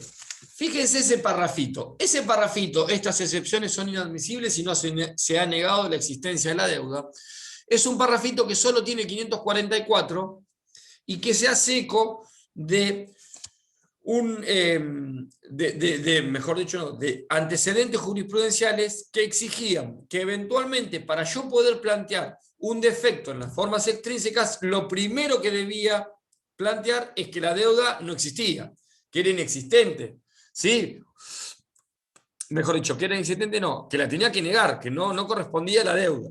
Fíjense ese parrafito. Ese parrafito, estas excepciones son inadmisibles si no se ha negado la existencia de la deuda. Es un parrafito que solo tiene 544 y que se hace eco de de antecedentes jurisprudenciales que exigían que eventualmente para yo poder plantear un defecto en las formas extrínsecas, lo primero que debía plantear es que la deuda no existía, que era inexistente, ¿sí? Mejor dicho, que era inexistente no, que la tenía que negar, que no correspondía a la deuda.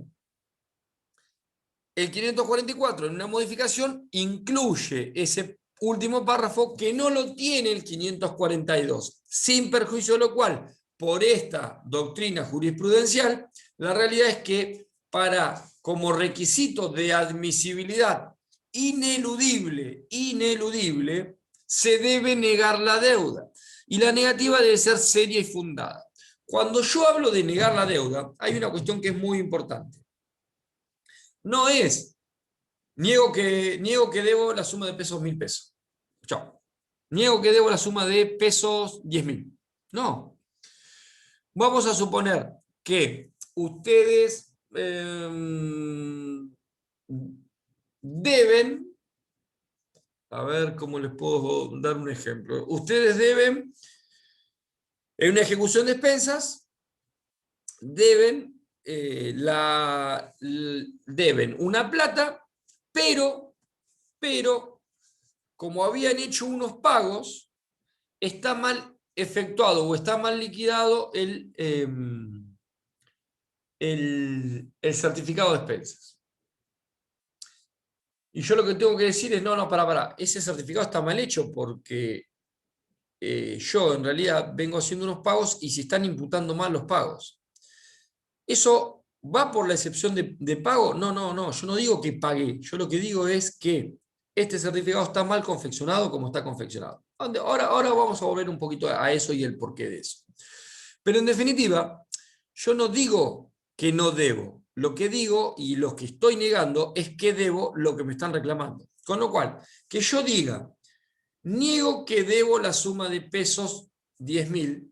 El 544 en una modificación incluye ese último párrafo que no lo tiene el 542, sin perjuicio de lo cual, por esta doctrina jurisprudencial, la realidad es que como requisito de admisibilidad ineludible, se debe negar la deuda. Y la negativa debe ser seria y fundada. Cuando yo hablo de negar la deuda, hay una cuestión que es muy importante. No es, niego que debo la suma de pesos 1.000 pesos. Chao. Niego que debo la suma de pesos 10.000. No. Vamos a suponer que ustedes deben, a ver cómo les puedo dar un ejemplo. Ustedes deben, en una ejecución de expensas, deben una plata, pero como habían hecho unos pagos, está mal efectuado o está mal liquidado el certificado de expensas. Y yo lo que tengo que decir es, no, pará, ese certificado está mal hecho porque yo en realidad vengo haciendo unos pagos y se están imputando mal los pagos. ¿Eso va por la excepción de pago? No, yo no digo que pagué, yo lo que digo es que este certificado está mal confeccionado como está confeccionado. Ahora vamos a volver un poquito a eso y el porqué de eso. Pero en definitiva, yo no digo que no debo. Lo que digo y lo que estoy negando es que debo lo que me están reclamando. Con lo cual, que yo diga, niego que debo la suma de pesos 10.000,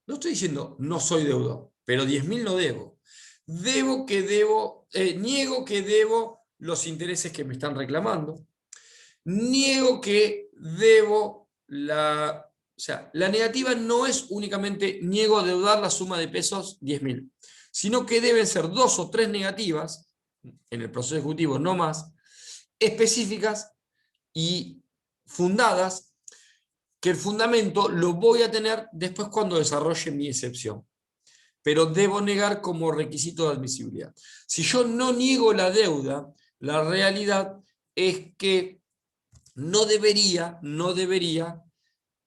no estoy diciendo no soy deudor, pero 10.000 no debo. Niego que debo los intereses que me están reclamando. Niego que debo la negativa no es únicamente niego deudar la suma de pesos 10.000, sino que deben ser 2 o 3 negativas, en el proceso ejecutivo no más, específicas y fundadas, que el fundamento lo voy a tener después cuando desarrolle mi excepción. Pero debo negar como requisito de admisibilidad. Si yo no niego la deuda, la realidad es que no debería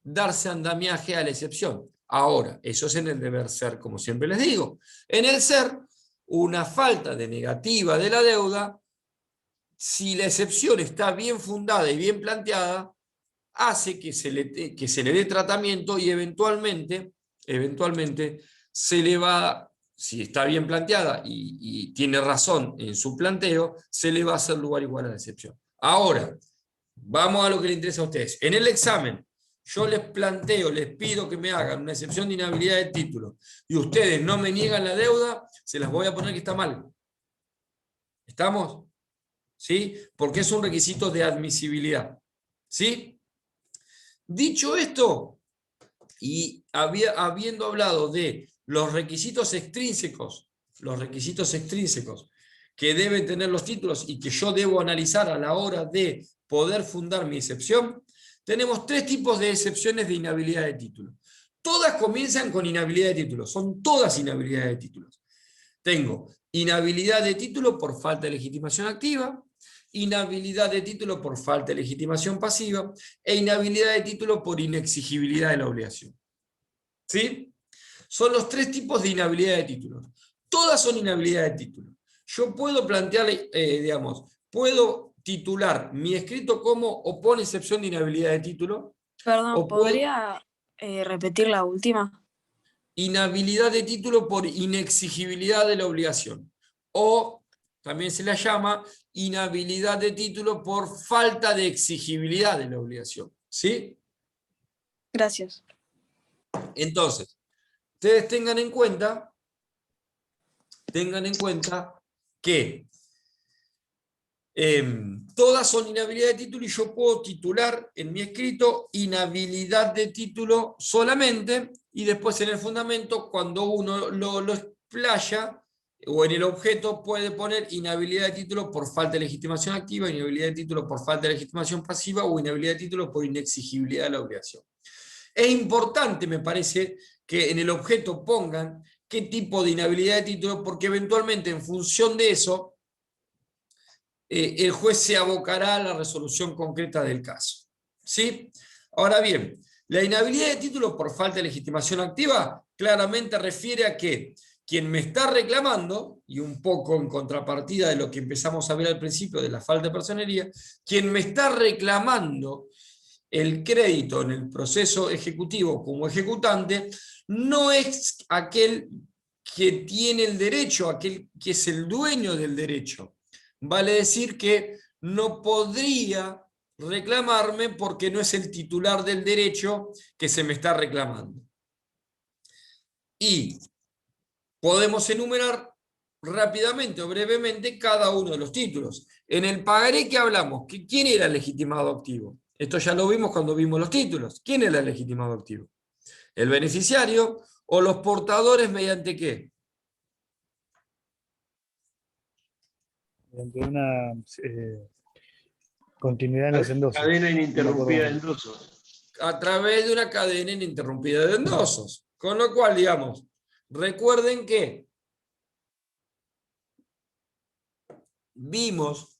darse andamiaje a la excepción. Ahora, eso es en el deber ser, como siempre les digo. En el ser, una falta de negativa de la deuda, si la excepción está bien fundada y bien planteada, hace que se le dé tratamiento y eventualmente se le va, si está bien planteada y tiene razón en su planteo, se le va a hacer lugar igual a la excepción. Ahora, vamos a lo que le interesa a ustedes. En el examen, yo les pido que me hagan una excepción de inhabilidad de título y ustedes no me niegan la deuda, se las voy a poner que está mal. ¿Estamos? ¿Sí? Porque es un requisito de admisibilidad. ¿Sí? Dicho esto, y habiendo hablado de los requisitos extrínsecos que deben tener los títulos y que yo debo analizar a la hora de poder fundar mi excepción, tenemos 3 tipos de excepciones de inhabilidad de título. Todas comienzan con inhabilidad de título, son todas inhabilidades de títulos. Tengo inhabilidad de título por falta de legitimación activa, inhabilidad de título por falta de legitimación pasiva e inhabilidad de título por inexigibilidad de la obligación. ¿Sí? Son los 3 tipos de inhabilidad de títulos. Todas son inhabilidad de título. Yo puedo plantear, puedo titular mi escrito como opone excepción de inhabilidad de título. Perdón, ¿podría repetir la última? Inhabilidad de título por inexigibilidad de la obligación. O también se la llama inhabilidad de título por falta de exigibilidad de la obligación. ¿Sí? Gracias. Entonces, ustedes tengan en cuenta que todas son inhabilidad de título y yo puedo titular en mi escrito inhabilidad de título solamente y después en el fundamento, cuando uno lo explaya, o en el objeto puede poner inhabilidad de título por falta de legitimación activa, inhabilidad de título por falta de legitimación pasiva o inhabilidad de título por inexigibilidad de la obligación. Es importante, me parece, que en el objeto pongan qué tipo de inhabilidad de título, porque eventualmente en función de eso, el juez se abocará a la resolución concreta del caso. ¿Sí? Ahora bien, la inhabilidad de título por falta de legitimación activa claramente refiere a que quien me está reclamando, y un poco en contrapartida de lo que empezamos a ver al principio de la falta de personería, quien me está reclamando el crédito en el proceso ejecutivo como ejecutante no es aquel que tiene el derecho, aquel que es el dueño del derecho. Vale decir que no podría reclamarme porque no es el titular del derecho que se me está reclamando. Y podemos enumerar rápidamente o brevemente cada uno de los títulos. En el pagaré que hablamos, ¿quién era el legitimado activo? Esto ya lo vimos cuando vimos los títulos. ¿Quién era el legitimado activo? ¿El beneficiario o los portadores mediante qué? Mediante una continuidad en los endosos. Cadena ininterrumpida de No, endosos. A través de una cadena ininterrumpida de endosos. Con lo cual, digamos, recuerden que vimos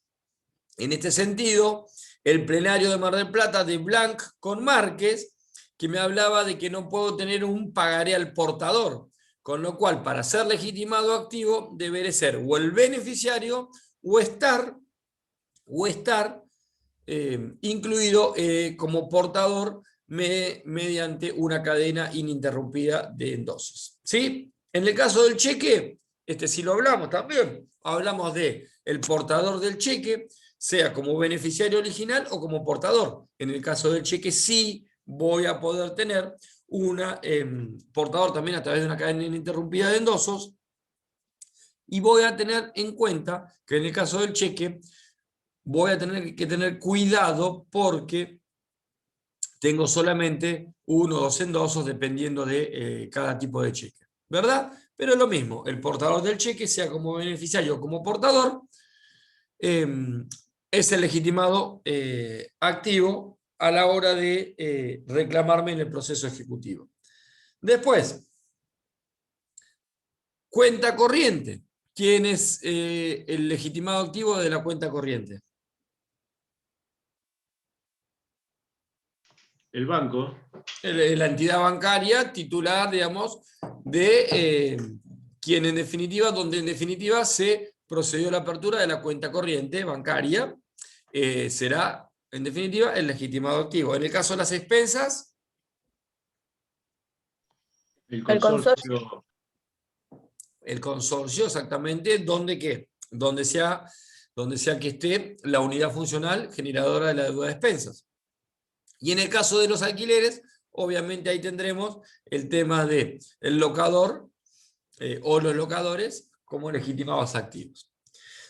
en este sentido el plenario de Mar del Plata de Blanc con Márquez, que me hablaba de que no puedo tener un pagaré al portador, con lo cual para ser legitimado activo deberé ser o el beneficiario o estar incluido como portador mediante una cadena ininterrumpida de endosos. ¿Sí? En el caso del cheque, sí lo hablamos también. Hablamos de el portador del cheque, sea como beneficiario original o como portador. En el caso del cheque sí voy a poder tener una portador también a través de una cadena ininterrumpida de endosos, y voy a tener en cuenta que en el caso del cheque voy a tener que tener cuidado porque tengo solamente 1 o 2 endosos dependiendo de cada tipo de cheque, ¿verdad? Pero es lo mismo, el portador del cheque, sea como beneficiario o como portador, es el legitimado activo a la hora de reclamarme en el proceso ejecutivo. Después, cuenta corriente. ¿Quién es el legitimado activo de la cuenta corriente? El banco. La entidad bancaria titular, digamos, de quien en definitiva, donde en definitiva se procedió a la apertura de la cuenta corriente bancaria, será en definitiva el legitimado activo. En el caso de las expensas, El consorcio. el consorcio, exactamente, donde ¿qué? Donde sea que esté la unidad funcional generadora de la deuda de expensas. Y en el caso de los alquileres, obviamente ahí tendremos el tema del locador o los locadores como legitimados activos.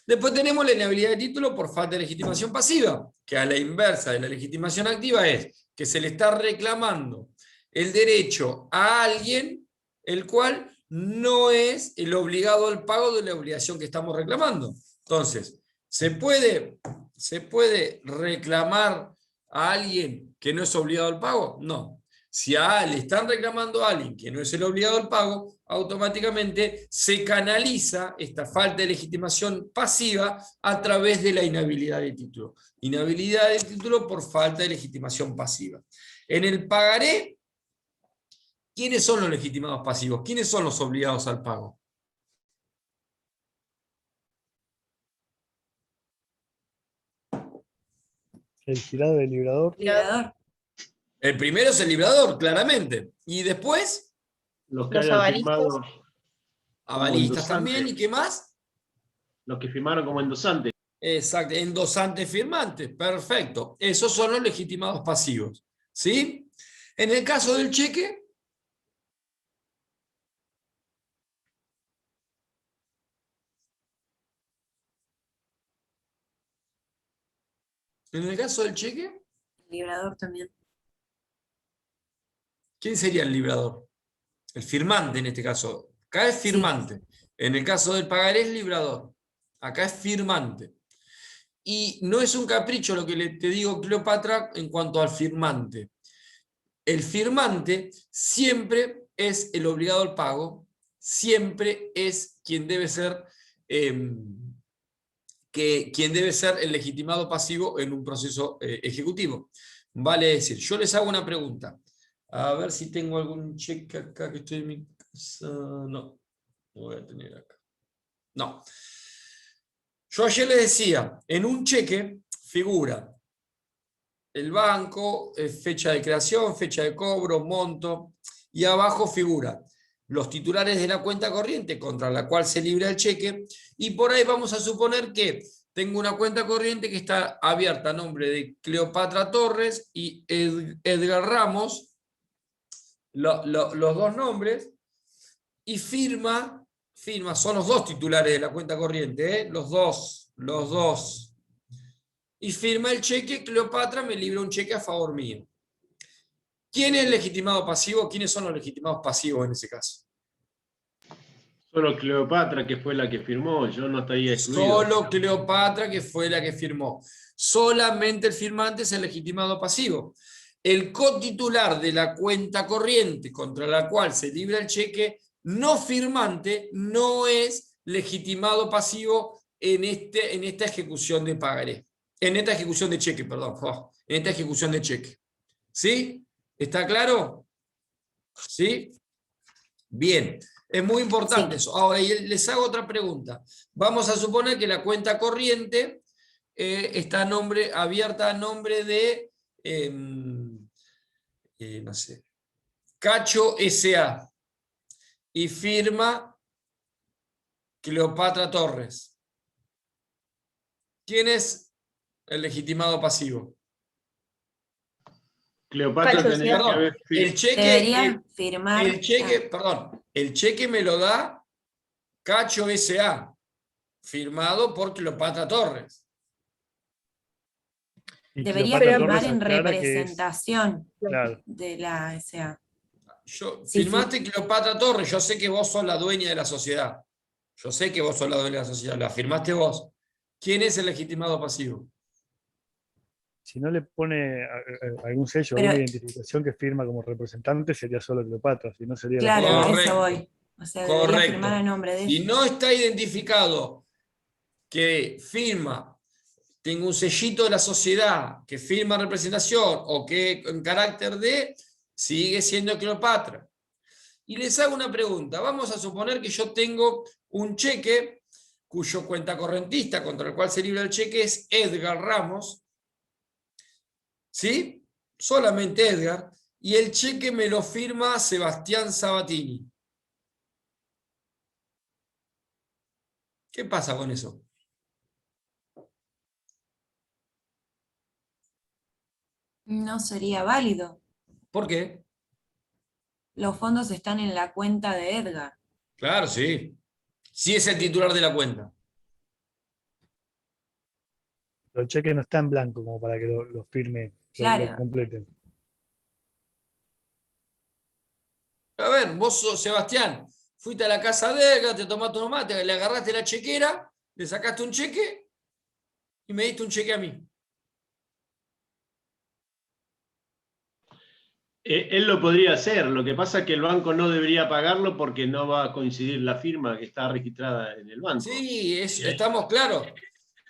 Después tenemos la inhabilidad de título por falta de legitimación pasiva, que a la inversa de la legitimación activa es que se le está reclamando el derecho a alguien el cual no es el obligado al pago de la obligación que estamos reclamando. Entonces, ¿se puede reclamar a alguien que no es obligado al pago? No. Si le están reclamando a alguien que no es el obligado al pago, automáticamente se canaliza esta falta de legitimación pasiva a través de la inhabilidad de título. Inhabilidad de título por falta de legitimación pasiva. En el pagaré, ¿quiénes son los legitimados pasivos? ¿Quiénes son los obligados al pago? el girado del librador. Librador. El primero es el librador, claramente. Y después, Los que Los hayan avalistas. firmado avalistas endosante. también. ¿Y qué más? Los que firmaron como endosantes. Exacto, endosantes firmantes. Perfecto. Esos son los legitimados pasivos. ¿Sí? En el caso del cheque, Librador también. ¿quién sería el librador? El firmante en este caso. Acá es Sí. firmante. En el caso del pagaré es librador. Acá es firmante. Y no es un capricho lo que te digo, Cleopatra, en cuanto al firmante. El firmante siempre es el obligado al pago, siempre es quien debe ser, quien debe ser el legitimado pasivo en un proceso ejecutivo. Vale decir, yo les hago una pregunta. A ver si tengo algún cheque acá que estoy en mi casa. No, no voy a tener acá. No. Yo ayer les decía, en un cheque figura el banco, fecha de creación, fecha de cobro, monto, y abajo figura los titulares de la cuenta corriente contra la cual se libra el cheque, y por ahí vamos a suponer que tengo una cuenta corriente que está abierta a nombre de Cleopatra Torres y Edgar Ramos, los dos nombres, y firma, son los dos titulares de la cuenta corriente, los dos. Y firma el cheque, Cleopatra me libra un cheque a favor mío. ¿Quién es el legitimado pasivo? ¿Quiénes son los legitimados pasivos en ese caso? Solo Cleopatra, que fue la que firmó, yo no estaría excluido. Solo Cleopatra, que fue la que firmó. Solamente el firmante es el legitimado pasivo. El cotitular de la cuenta corriente contra la cual se libra el cheque no firmante no es legitimado pasivo en esta ejecución de pagaré. En esta ejecución de cheque, perdón. En esta ejecución de cheque. ¿Sí? ¿Está claro? ¿Sí? Bien. Es muy importante eso. Ahora, les hago otra pregunta. Vamos a suponer que la cuenta corriente está abierta a nombre de, no sé, Cacho S.A. y firma Cleopatra Torres. ¿Quién es el legitimado pasivo? Cleopatra tendría que haber El cheque, Debería firmar. el cheque me lo da Cacho S.A., firmado por Cleopatra Torres. Y Debería Cleopatra firmar Torres en aclara que es- representación claro, de la SA. Sí, Firmaste Cleopatra Torres, yo sé que vos sos la dueña de la sociedad. Yo sé que vos sos la dueña de la sociedad, la firmaste vos. ¿Quién es el legitimado pasivo? si no le pone algún sello, Pero- alguna identificación que firma como representante, sería solo Cleopatra, si no sería la Claro, a Correcto. eso voy. O sea, debería Correcto. firmar a nombre de Si ella. no está identificado que firma, tengo un sellito de la sociedad, que firma representación o que en carácter de, sigue siendo Cleopatra. Y les hago una pregunta. Vamos a suponer que yo tengo un cheque cuyo cuenta correntista contra el cual se libra el cheque es Edgar Ramos. ¿Sí? Solamente Edgar. Y el cheque me lo firma Sebastián Sabatini. ¿Qué pasa con eso? No sería válido. ¿Por qué? Los fondos están en la cuenta de Edgar. Claro, sí. Sí es el titular de la cuenta. El cheque no está en blanco como para que lo firme, Claro. lo completen. A ver, vos sos Sebastián, fuiste a la casa de Edgar, te tomaste un mate, le agarraste la chequera, le sacaste un cheque y me diste un cheque a mí. Él lo podría hacer, lo que pasa es que el banco no debería pagarlo porque no va a coincidir la firma que está registrada en el banco. Sí, estamos claros.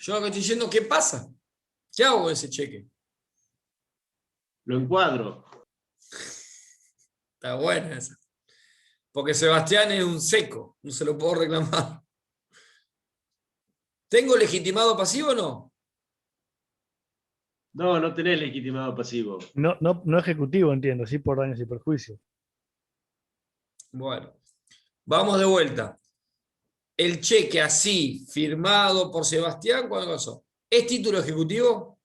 Yo lo que estoy diciendo, ¿qué pasa? ¿Qué hago con ese cheque? Lo encuadro. Está buena esa. Porque Sebastián es un seco, no se lo puedo reclamar. ¿Tengo legitimado pasivo o no? No, no tenés legitimado pasivo. No ejecutivo, entiendo, sí por daños y perjuicios. Bueno, vamos de vuelta. El cheque así, firmado por Sebastián, ¿cuándo pasó? ¿Es título ejecutivo?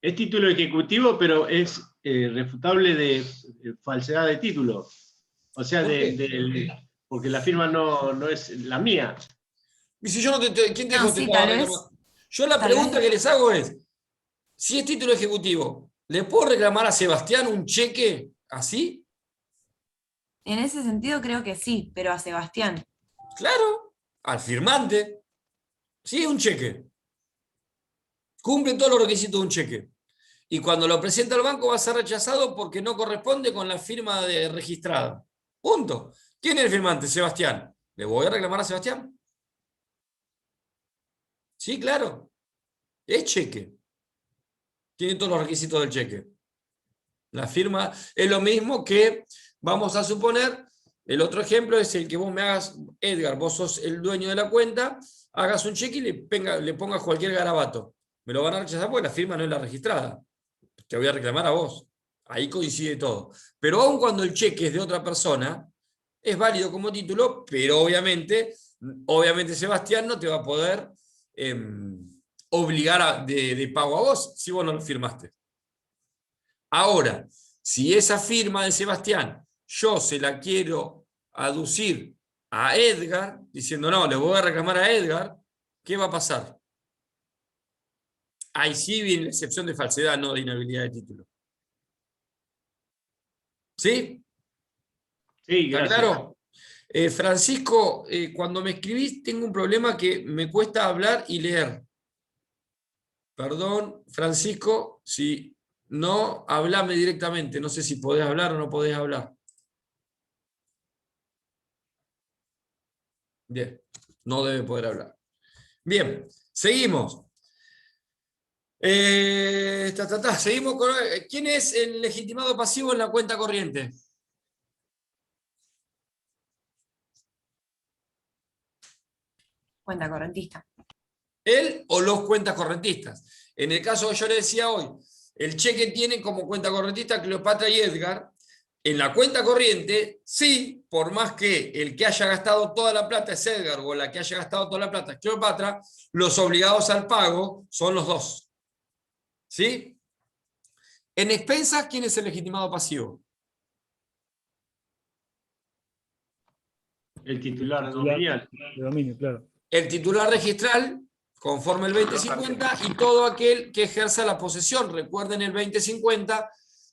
Es título ejecutivo, pero es refutable de falsedad de título. O sea, ¿Por qué? porque la firma no es la mía. Y si yo no ¿quién te No, dijo que sí, te puedo tal vez- reclamar? Yo la tal pregunta vez- que les hago es, si es título ejecutivo, ¿le puedo reclamar a Sebastián un cheque así? En ese sentido creo que sí, pero a Sebastián. Claro, al firmante. Sí, un cheque. Cumple todos los requisitos de un cheque. Y cuando lo presenta al banco va a ser rechazado porque no corresponde con la firma registrada. Punto. ¿Quién es el firmante? Sebastián. ¿Le voy a reclamar a Sebastián? Sí, claro. Es cheque. Tiene todos los requisitos del cheque. La firma es lo mismo que, vamos a suponer, el otro ejemplo es el que vos me hagas, Edgar, vos sos el dueño de la cuenta, hagas un cheque y le pongas cualquier garabato. Me lo van a rechazar porque la firma no es la registrada. Te voy a reclamar a vos. Ahí coincide todo. Pero aun cuando el cheque es de otra persona, es válido como título, pero obviamente Sebastián no te va a poder obligar de pago a vos si vos no lo firmaste. Ahora, si esa firma de Sebastián yo se la quiero aducir a Edgar, diciendo no, le voy a reclamar a Edgar, ¿qué va a pasar? Ahí sí viene la excepción de falsedad, no de inhabilidad de título. ¿Sí? Sí, ¿Está gracias. claro? Francisco, cuando me escribís tengo un problema que me cuesta hablar y leer. Perdón, Francisco, si no, hablame directamente. No sé si podés hablar o no podés hablar. Bien, no debe poder hablar. Bien, seguimos. Seguimos con... ¿Quién es el legitimado pasivo en la cuenta corriente? Cuenta correntista. Él o los cuentas correntistas. En el caso que yo le decía hoy, el cheque tiene como cuenta correntista Cleopatra y Edgar. En la cuenta corriente, sí, por más que el que haya gastado toda la plata es Edgar o la que haya gastado toda la plata es Cleopatra, los obligados al pago son los dos. ¿Sí? En expensas, ¿quién es el legitimado pasivo? El titular dominial. De dominio, claro. El titular registral, conforme el 2050, y todo aquel que ejerza la posesión. Recuerden el 2050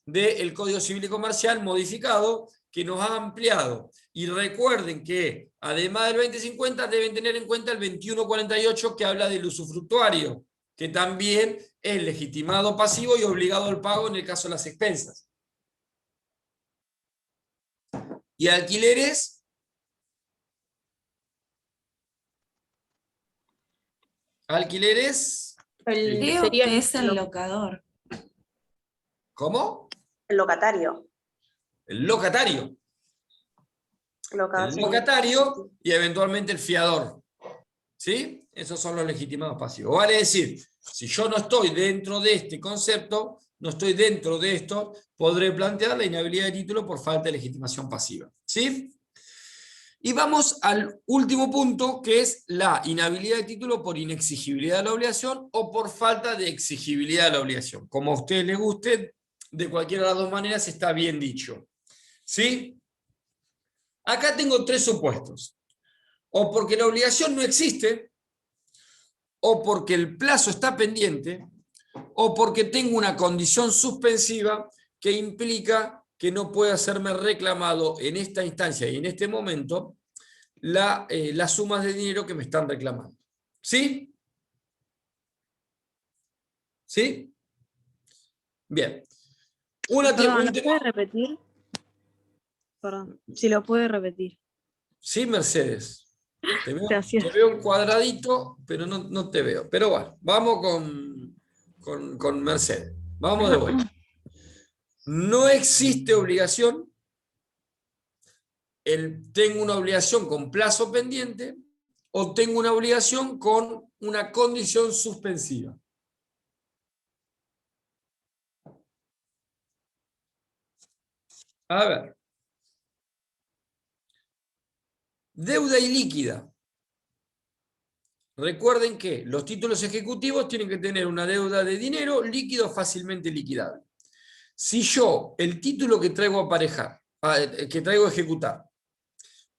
del Código Civil y Comercial modificado, que nos ha ampliado. Y recuerden que, además del 2050, deben tener en cuenta el 2148, que habla del usufructuario, que también es legitimado pasivo y obligado al pago en el caso de las expensas. Y alquileres, Creo Sería que es el locador. ¿cómo? El locatario. El locatario. El Sí. locatario y eventualmente el fiador. ¿Sí? Esos son los legitimados pasivos. Vale decir, si yo no estoy dentro de este concepto, no estoy dentro de esto, podré plantear la inhabilidad de título por falta de legitimación pasiva. ¿Sí? Y vamos al último punto, que es la inhabilidad de título por inexigibilidad de la obligación o por falta de exigibilidad de la obligación. Como a ustedes les guste, de cualquiera de las dos maneras está bien dicho. ¿Sí? Acá tengo tres supuestos. O porque la obligación no existe, o porque el plazo está pendiente, o porque tengo una condición suspensiva que implica que no puede hacerme reclamado en esta instancia y en este momento las sumas de dinero que me están reclamando. ¿Sí? ¿Sí? Bien. Perdón, ¿lo puede repetir? Perdón, si lo puede repetir. Sí, Mercedes. Gracias. Te veo un cuadradito, pero no te veo. Pero bueno, vamos con Mercedes. Vamos de vuelta. No existe obligación. Tengo una obligación con plazo pendiente o tengo una obligación con una condición suspensiva. A ver. Deuda ilíquida. Recuerden que los títulos ejecutivos tienen que tener una deuda de dinero líquido fácilmente liquidable. Si yo, el título que traigo a aparejar, que traigo a ejecutar,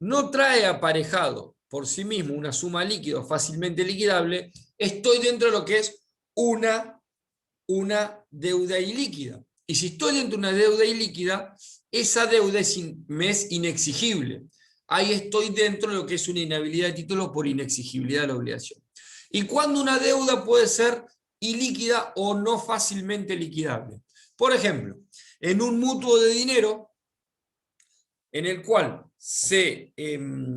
no trae aparejado por sí mismo una suma líquida fácilmente liquidable, estoy dentro de lo que es una deuda ilíquida. Y si estoy dentro de una deuda ilíquida, esa deuda me es inexigible. Ahí estoy dentro de lo que es una inhabilidad de título por inexigibilidad de la obligación. ¿Y cuándo una deuda puede ser ilíquida o no fácilmente liquidable? Por ejemplo, en un mutuo de dinero, en el cual se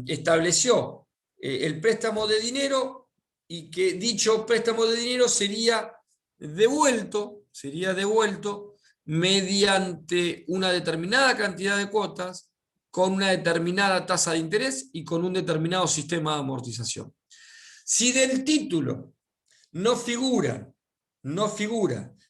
estableció el préstamo de dinero y que dicho préstamo de dinero sería devuelto mediante una determinada cantidad de cuotas, con una determinada tasa de interés y con un determinado sistema de amortización. Si del título no figura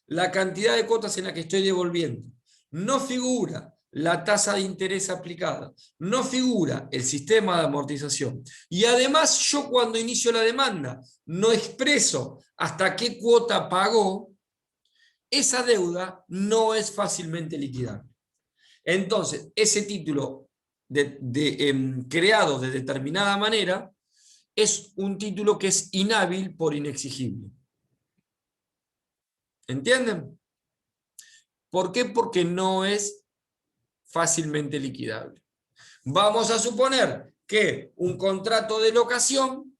la cantidad de cuotas en la que estoy devolviendo, no figura la tasa de interés aplicada, no figura el sistema de amortización, y además yo cuando inicio la demanda no expreso hasta qué cuota pagó, esa deuda no es fácilmente liquidable. Entonces, ese título creado de determinada manera es un título que es inhábil por inexigible. ¿Entienden? ¿Por qué? Porque no es fácilmente liquidable. Vamos a suponer que un contrato de locación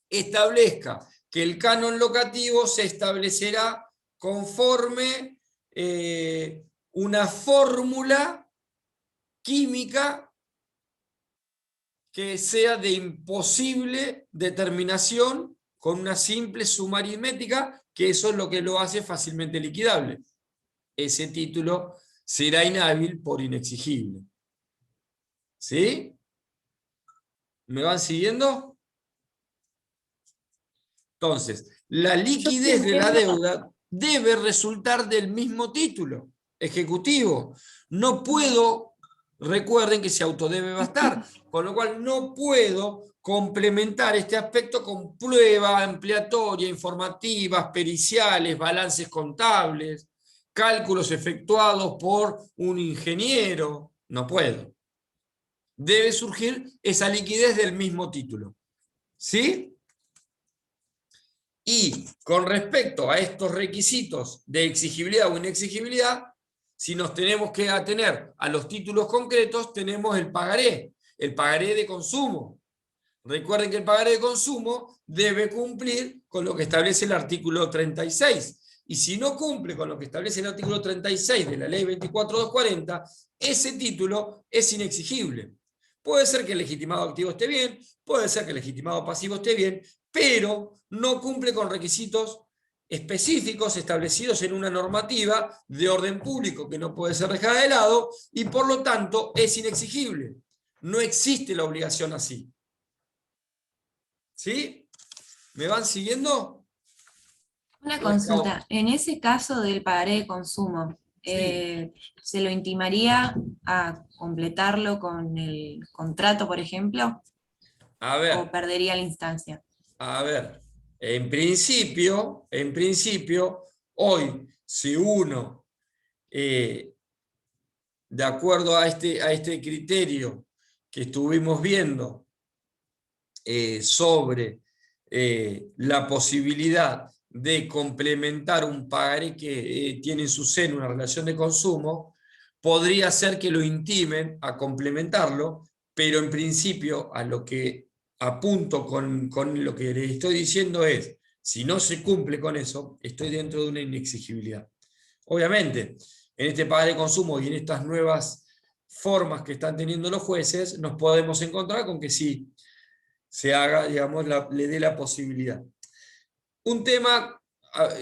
establezca que el canon locativo se establecerá conforme una fórmula química que sea de imposible determinación con una simple suma aritmética, que eso es lo que lo hace fácilmente liquidable. Ese título será inhábil por inexigible. ¿Sí? ¿Me van siguiendo? Entonces, la liquidez de la deuda debe resultar del mismo título ejecutivo. No puedo, recuerden que se autodebe bastar, con lo cual no puedo complementar este aspecto con prueba ampliatoria, informativas, periciales, balances contables, cálculos efectuados por un ingeniero. No puedo. Debe surgir esa liquidez del mismo título. ¿Sí? Y con respecto a estos requisitos de exigibilidad o inexigibilidad, si nos tenemos que atener a los títulos concretos, tenemos el pagaré de consumo. Recuerden que el pagaré de consumo debe cumplir con lo que establece el artículo 36. Y si no cumple con lo que establece el artículo 36 de la ley 24.240, ese título es inexigible. Puede ser que el legitimado activo esté bien, puede ser que el legitimado pasivo esté bien, pero no cumple con requisitos específicos establecidos en una normativa de orden público que no puede ser dejada de lado y por lo tanto es inexigible. No existe la obligación así. ¿Sí? ¿Me van siguiendo? Una consulta. En ese caso del pagaré de consumo, Sí. ¿se lo intimaría a completarlo con el contrato, por ejemplo? A ¿O ver, perdería la instancia? en principio, hoy, si uno, de acuerdo a este criterio que estuvimos viendo sobre la posibilidad de complementar un pagaré que tiene en su seno una relación de consumo, podría ser que lo intimen a complementarlo, pero en principio a lo que apunto con lo que les estoy diciendo es, si no se cumple con eso, estoy dentro de una inexigibilidad. Obviamente, en este pagaré de consumo y en estas nuevas formas que están teniendo los jueces, nos podemos encontrar con que sí se haga, digamos, le dé la posibilidad. Un tema,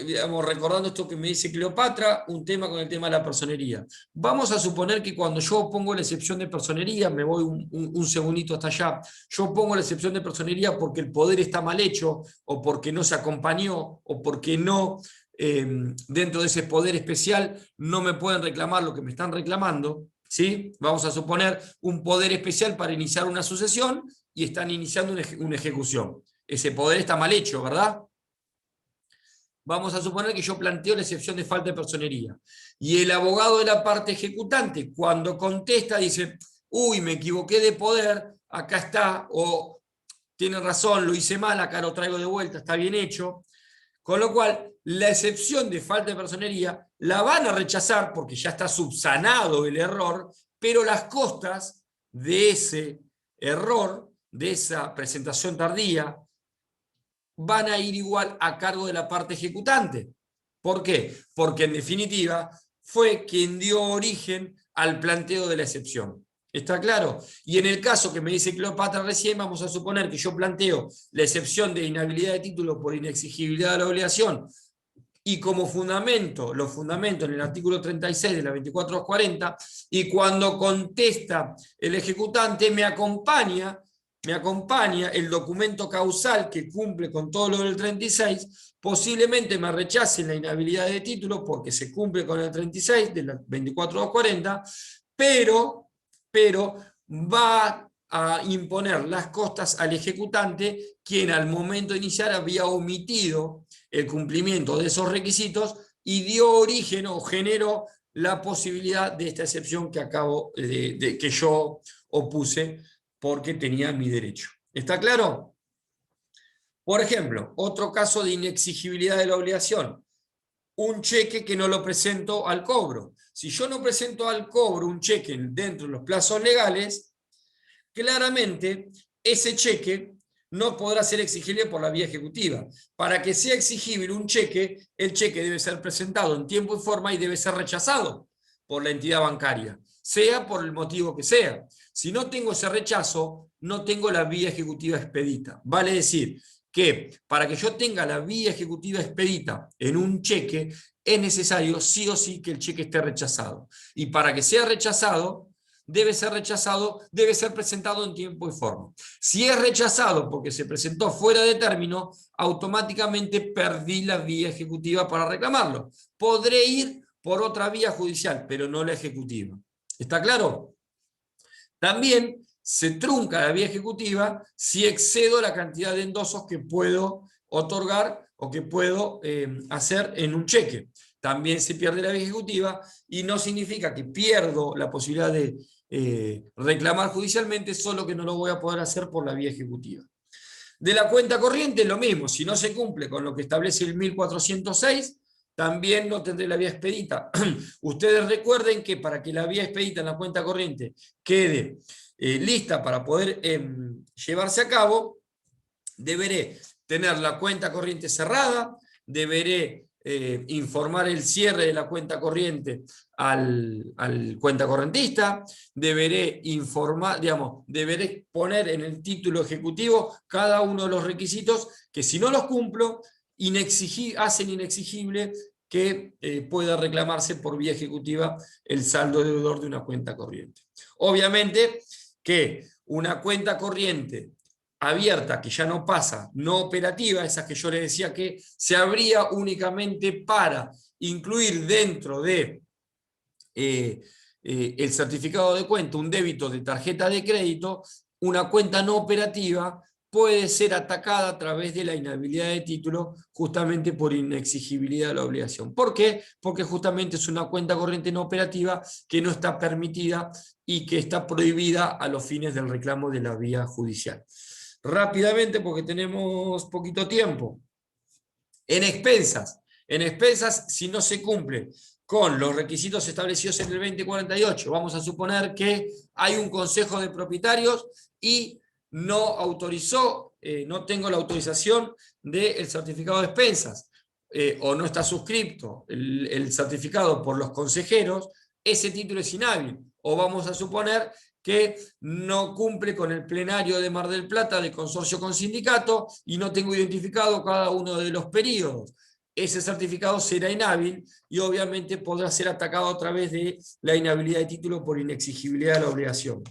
digamos, recordando esto que me dice Cleopatra, un tema con el tema de la personería. Vamos a suponer que cuando yo pongo la excepción de personería, me voy un segundito hasta allá, yo pongo la excepción de personería porque el poder está mal hecho, o porque no se acompañó, o porque no, dentro de ese poder especial, no me pueden reclamar lo que me están reclamando. ¿Sí? Vamos a suponer un poder especial para iniciar una sucesión y están iniciando una ejecución. Ese poder está mal hecho, ¿verdad? Vamos a suponer que yo planteo la excepción de falta de personería. Y el abogado de la parte ejecutante, cuando contesta, dice, uy, me equivoqué de poder, acá está, o tiene razón, lo hice mal, acá lo traigo de vuelta, está bien hecho. Con lo cual, la excepción de falta de personería la van a rechazar porque ya está subsanado el error, pero las costas de ese error, de esa presentación tardía, van a ir igual a cargo de la parte ejecutante. ¿Por qué? Porque en definitiva fue quien dio origen al planteo de la excepción. ¿Está claro? Y en el caso que me dice Cleopatra recién, vamos a suponer que yo planteo la excepción de inhabilidad de título por inexigibilidad de la obligación y como fundamento, lo fundamento en el artículo 36 de la 2440, y cuando contesta el ejecutante me acompaña el documento causal que cumple con todo lo del 36, posiblemente me rechacen la inhabilidad de título porque se cumple con el 36 de la 2440, pero va a imponer las costas al ejecutante, quien al momento de iniciar había omitido el cumplimiento de esos requisitos y dio origen o generó la posibilidad de esta excepción que que yo opuse porque tenía mi derecho. ¿Está claro? Por ejemplo, otro caso de inexigibilidad de la obligación. Un cheque que no lo presento al cobro. Si yo no presento al cobro un cheque dentro de los plazos legales, claramente ese cheque no podrá ser exigible por la vía ejecutiva. Para que sea exigible un cheque, el cheque debe ser presentado en tiempo y forma y debe ser rechazado por la entidad bancaria, sea por el motivo que sea. Si no tengo ese rechazo, no tengo la vía ejecutiva expedita. Vale decir que para que yo tenga la vía ejecutiva expedita en un cheque, es necesario sí o sí que el cheque esté rechazado. Y para que sea rechazado, debe ser presentado en tiempo y forma. Si es rechazado porque se presentó fuera de término, automáticamente perdí la vía ejecutiva para reclamarlo. Podré ir por otra vía judicial, pero no la ejecutiva. ¿Está claro? También se trunca la vía ejecutiva si excedo la cantidad de endosos que puedo otorgar o que puedo hacer en un cheque. También se pierde la vía ejecutiva y no significa que pierdo la posibilidad de reclamar judicialmente, solo que no lo voy a poder hacer por la vía ejecutiva. De la cuenta corriente lo mismo, si no se cumple con lo que establece el 1406, también no tendré la vía expedita. Ustedes recuerden que para que la vía expedita en la cuenta corriente quede lista para poder llevarse a cabo, deberé tener la cuenta corriente cerrada, deberé informar el cierre de la cuenta corriente al cuenta correntista, deberé informar, deberé poner en el título ejecutivo cada uno de los requisitos que si no los cumplo, hacen inexigible que pueda reclamarse por vía ejecutiva el saldo deudor de una cuenta corriente. Obviamente que una cuenta corriente abierta, que ya no pasa, no operativa, esas que yo les decía que se abría únicamente para incluir dentro de el certificado de cuenta un débito de tarjeta de crédito, una cuenta no operativa puede ser atacada a través de la inhabilidad de título justamente por inexigibilidad de la obligación. ¿Por qué? Porque justamente es una cuenta corriente no operativa que no está permitida y que está prohibida a los fines del reclamo de la vía judicial. Rápidamente, porque tenemos poquito tiempo. En expensas, si no se cumple con los requisitos establecidos en el 2048, vamos a suponer que hay un consejo de propietarios y no autorizó, no tengo la autorización del certificado de expensas, o no está suscripto el certificado por los consejeros, ese título es inhábil. O vamos a suponer que no cumple con el plenario de Mar del Plata de consorcio con sindicato y no tengo identificado cada uno de los periodos. Ese certificado será inhábil y obviamente podrá ser atacado a través de la inhabilidad de título por inexigibilidad de la obligación.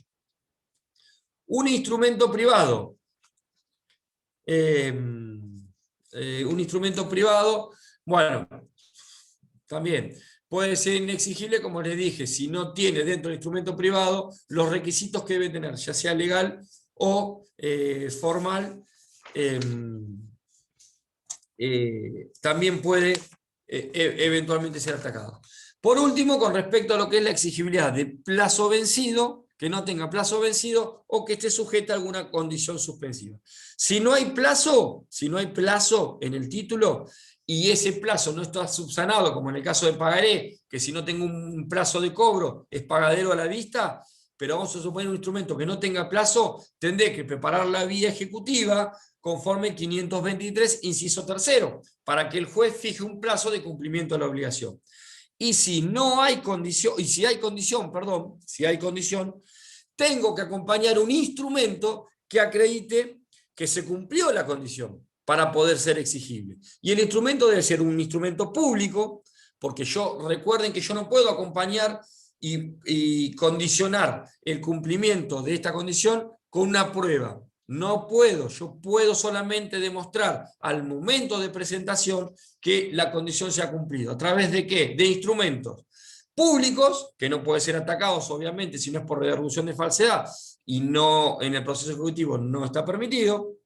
Un instrumento privado. Un instrumento privado, bueno, también puede ser inexigible, como les dije, si no tiene dentro del instrumento privado los requisitos que debe tener, ya sea legal o formal. También puede eventualmente ser atacado. Por último, con respecto a lo que es la exigibilidad de plazo vencido, que no tenga plazo vencido o que esté sujeta a alguna condición suspensiva. Si no hay plazo en el título, y ese plazo no está subsanado, como en el caso de pagaré, que si no tengo un plazo de cobro es pagadero a la vista, pero vamos a suponer un instrumento que no tenga plazo, tendré que preparar la vía ejecutiva conforme 523, inciso tercero, para que el juez fije un plazo de cumplimiento de la obligación. Y si no hay condición, y si hay condición, tengo que acompañar un instrumento que acredite que se cumplió la condición para poder ser exigible. Y el instrumento debe ser un instrumento público, porque recuerden que yo no puedo acompañar y condicionar el cumplimiento de esta condición con una prueba. No puedo, yo puedo solamente demostrar al momento de presentación que la condición se ha cumplido. ¿A través de qué? De instrumentos públicos, que no pueden ser atacados obviamente si no es por reducción de falsedad y no en el proceso ejecutivo no está permitido,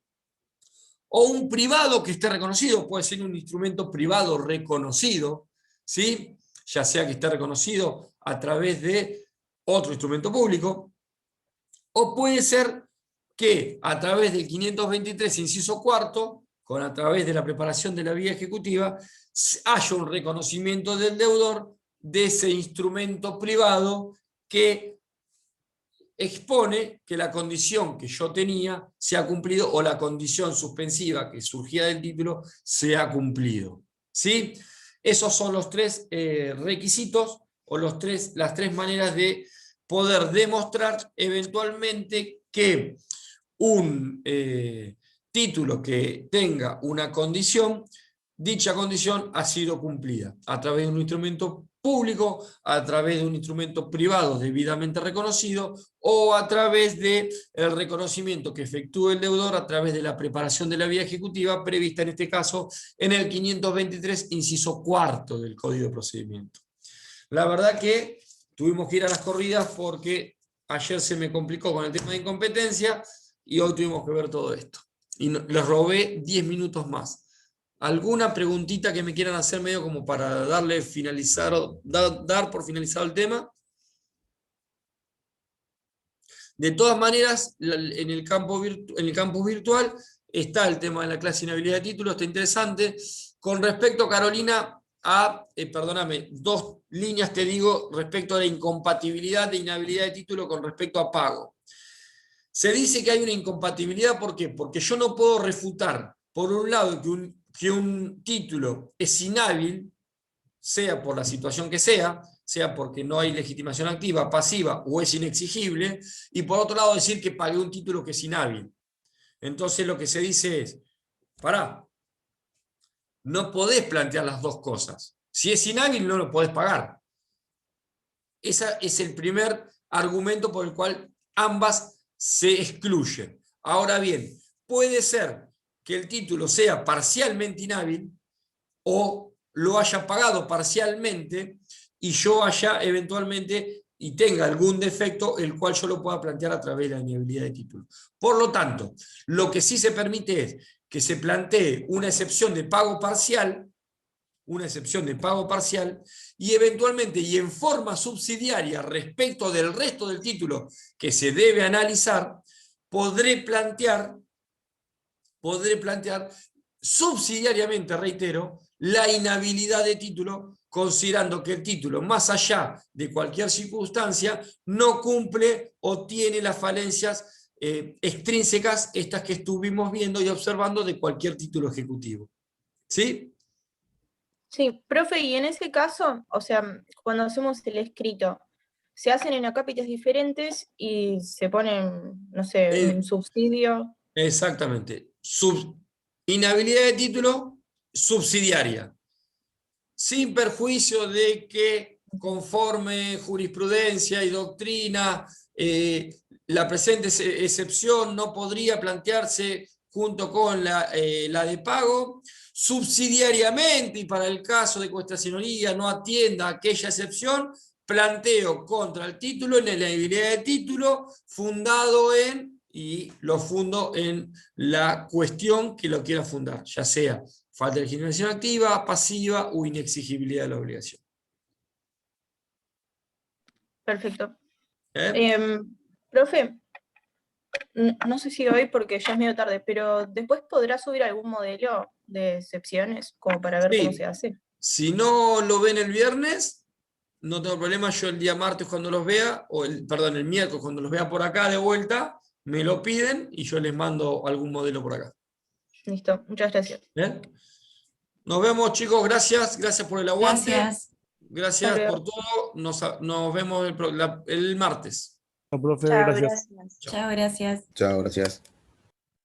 o un privado que esté reconocido, puede ser un instrumento privado reconocido, ¿sí? Ya sea que esté reconocido a través de otro instrumento público, o puede ser que a través del 523, inciso cuarto, a través de la preparación de la vía ejecutiva, haya un reconocimiento del deudor de ese instrumento privado que expone que la condición que yo tenía se ha cumplido o la condición suspensiva que surgía del título se ha cumplido. ¿Sí? Esos son los tres requisitos o las tres maneras de poder demostrar eventualmente que un título que tenga una condición, dicha condición ha sido cumplida a través de un instrumento público, a través de un instrumento privado debidamente reconocido o a través del reconocimiento que efectúe el deudor a través de la preparación de la vía ejecutiva prevista en este caso en el 523, inciso cuarto del Código de Procedimiento. La verdad que tuvimos que ir a las corridas porque ayer se me complicó con el tema de incompetencia y hoy tuvimos que ver todo esto. Y les robé 10 minutos más. ¿Alguna preguntita que me quieran hacer medio como para darle finalizar o dar por finalizado el tema? De todas maneras, en el campus virtual está el tema de la clase de inhabilidad de título, está interesante. Con respecto, Carolina, perdóname, 2 líneas te digo respecto a la incompatibilidad de inhabilidad de título con respecto a pago. Se dice que hay una incompatibilidad, ¿por qué? Porque yo no puedo refutar, por un lado, que un título es inhábil, sea por la situación que sea porque no hay legitimación activa, pasiva o es inexigible, y por otro lado decir que pagué un título que es inhábil. Entonces lo que se dice es, pará, no podés plantear las dos cosas. Si es inhábil no lo podés pagar. Ese es el primer argumento por el cual ambas se excluyen. Ahora bien, puede ser que el título sea parcialmente inhábil o lo haya pagado parcialmente y yo haya eventualmente y tenga algún defecto el cual yo lo pueda plantear a través de la inhabilidad de título. Por lo tanto, lo que sí se permite es que se plantee una excepción de pago parcial, y eventualmente y en forma subsidiaria respecto del resto del título que se debe analizar, podré plantear subsidiariamente, reitero, la inhabilidad de título, considerando que el título, más allá de cualquier circunstancia, no cumple o tiene las falencias extrínsecas, estas que estuvimos viendo y observando de cualquier título ejecutivo. ¿Sí? Sí, profe, y en ese caso, o sea, cuando hacemos el escrito, se hacen en acápites diferentes y se ponen, no sé, un subsidio. Exactamente. Inhabilidad de título subsidiaria. Sin perjuicio de que conforme jurisprudencia y doctrina, la presente excepción no podría plantearse junto con la de pago, subsidiariamente y para el caso de que vuestra señoría no atienda a aquella excepción, planteo contra el título en la inhabilidad de título fundado y lo fundo en la cuestión que lo quiera fundar, ya sea falta de legitimación activa, pasiva o inexigibilidad de la obligación. Perfecto. ¿Eh? Profe, No sé si hoy porque ya es medio tarde, pero después podrá subir algún modelo de excepciones como para ver cómo Sí. se hace. Si no lo ven el viernes, no tengo problema, yo el día martes cuando los vea, perdón, el miércoles cuando los vea por acá de vuelta, me lo piden y yo les mando algún modelo por acá. Listo, muchas gracias. ¿Bien? Nos vemos, chicos, gracias por el aguante. Gracias. Gracias Hasta luego. por todo. Nos vemos el martes. No, profe, Chao, gracias. gracias. Chao, gracias. Chao, gracias.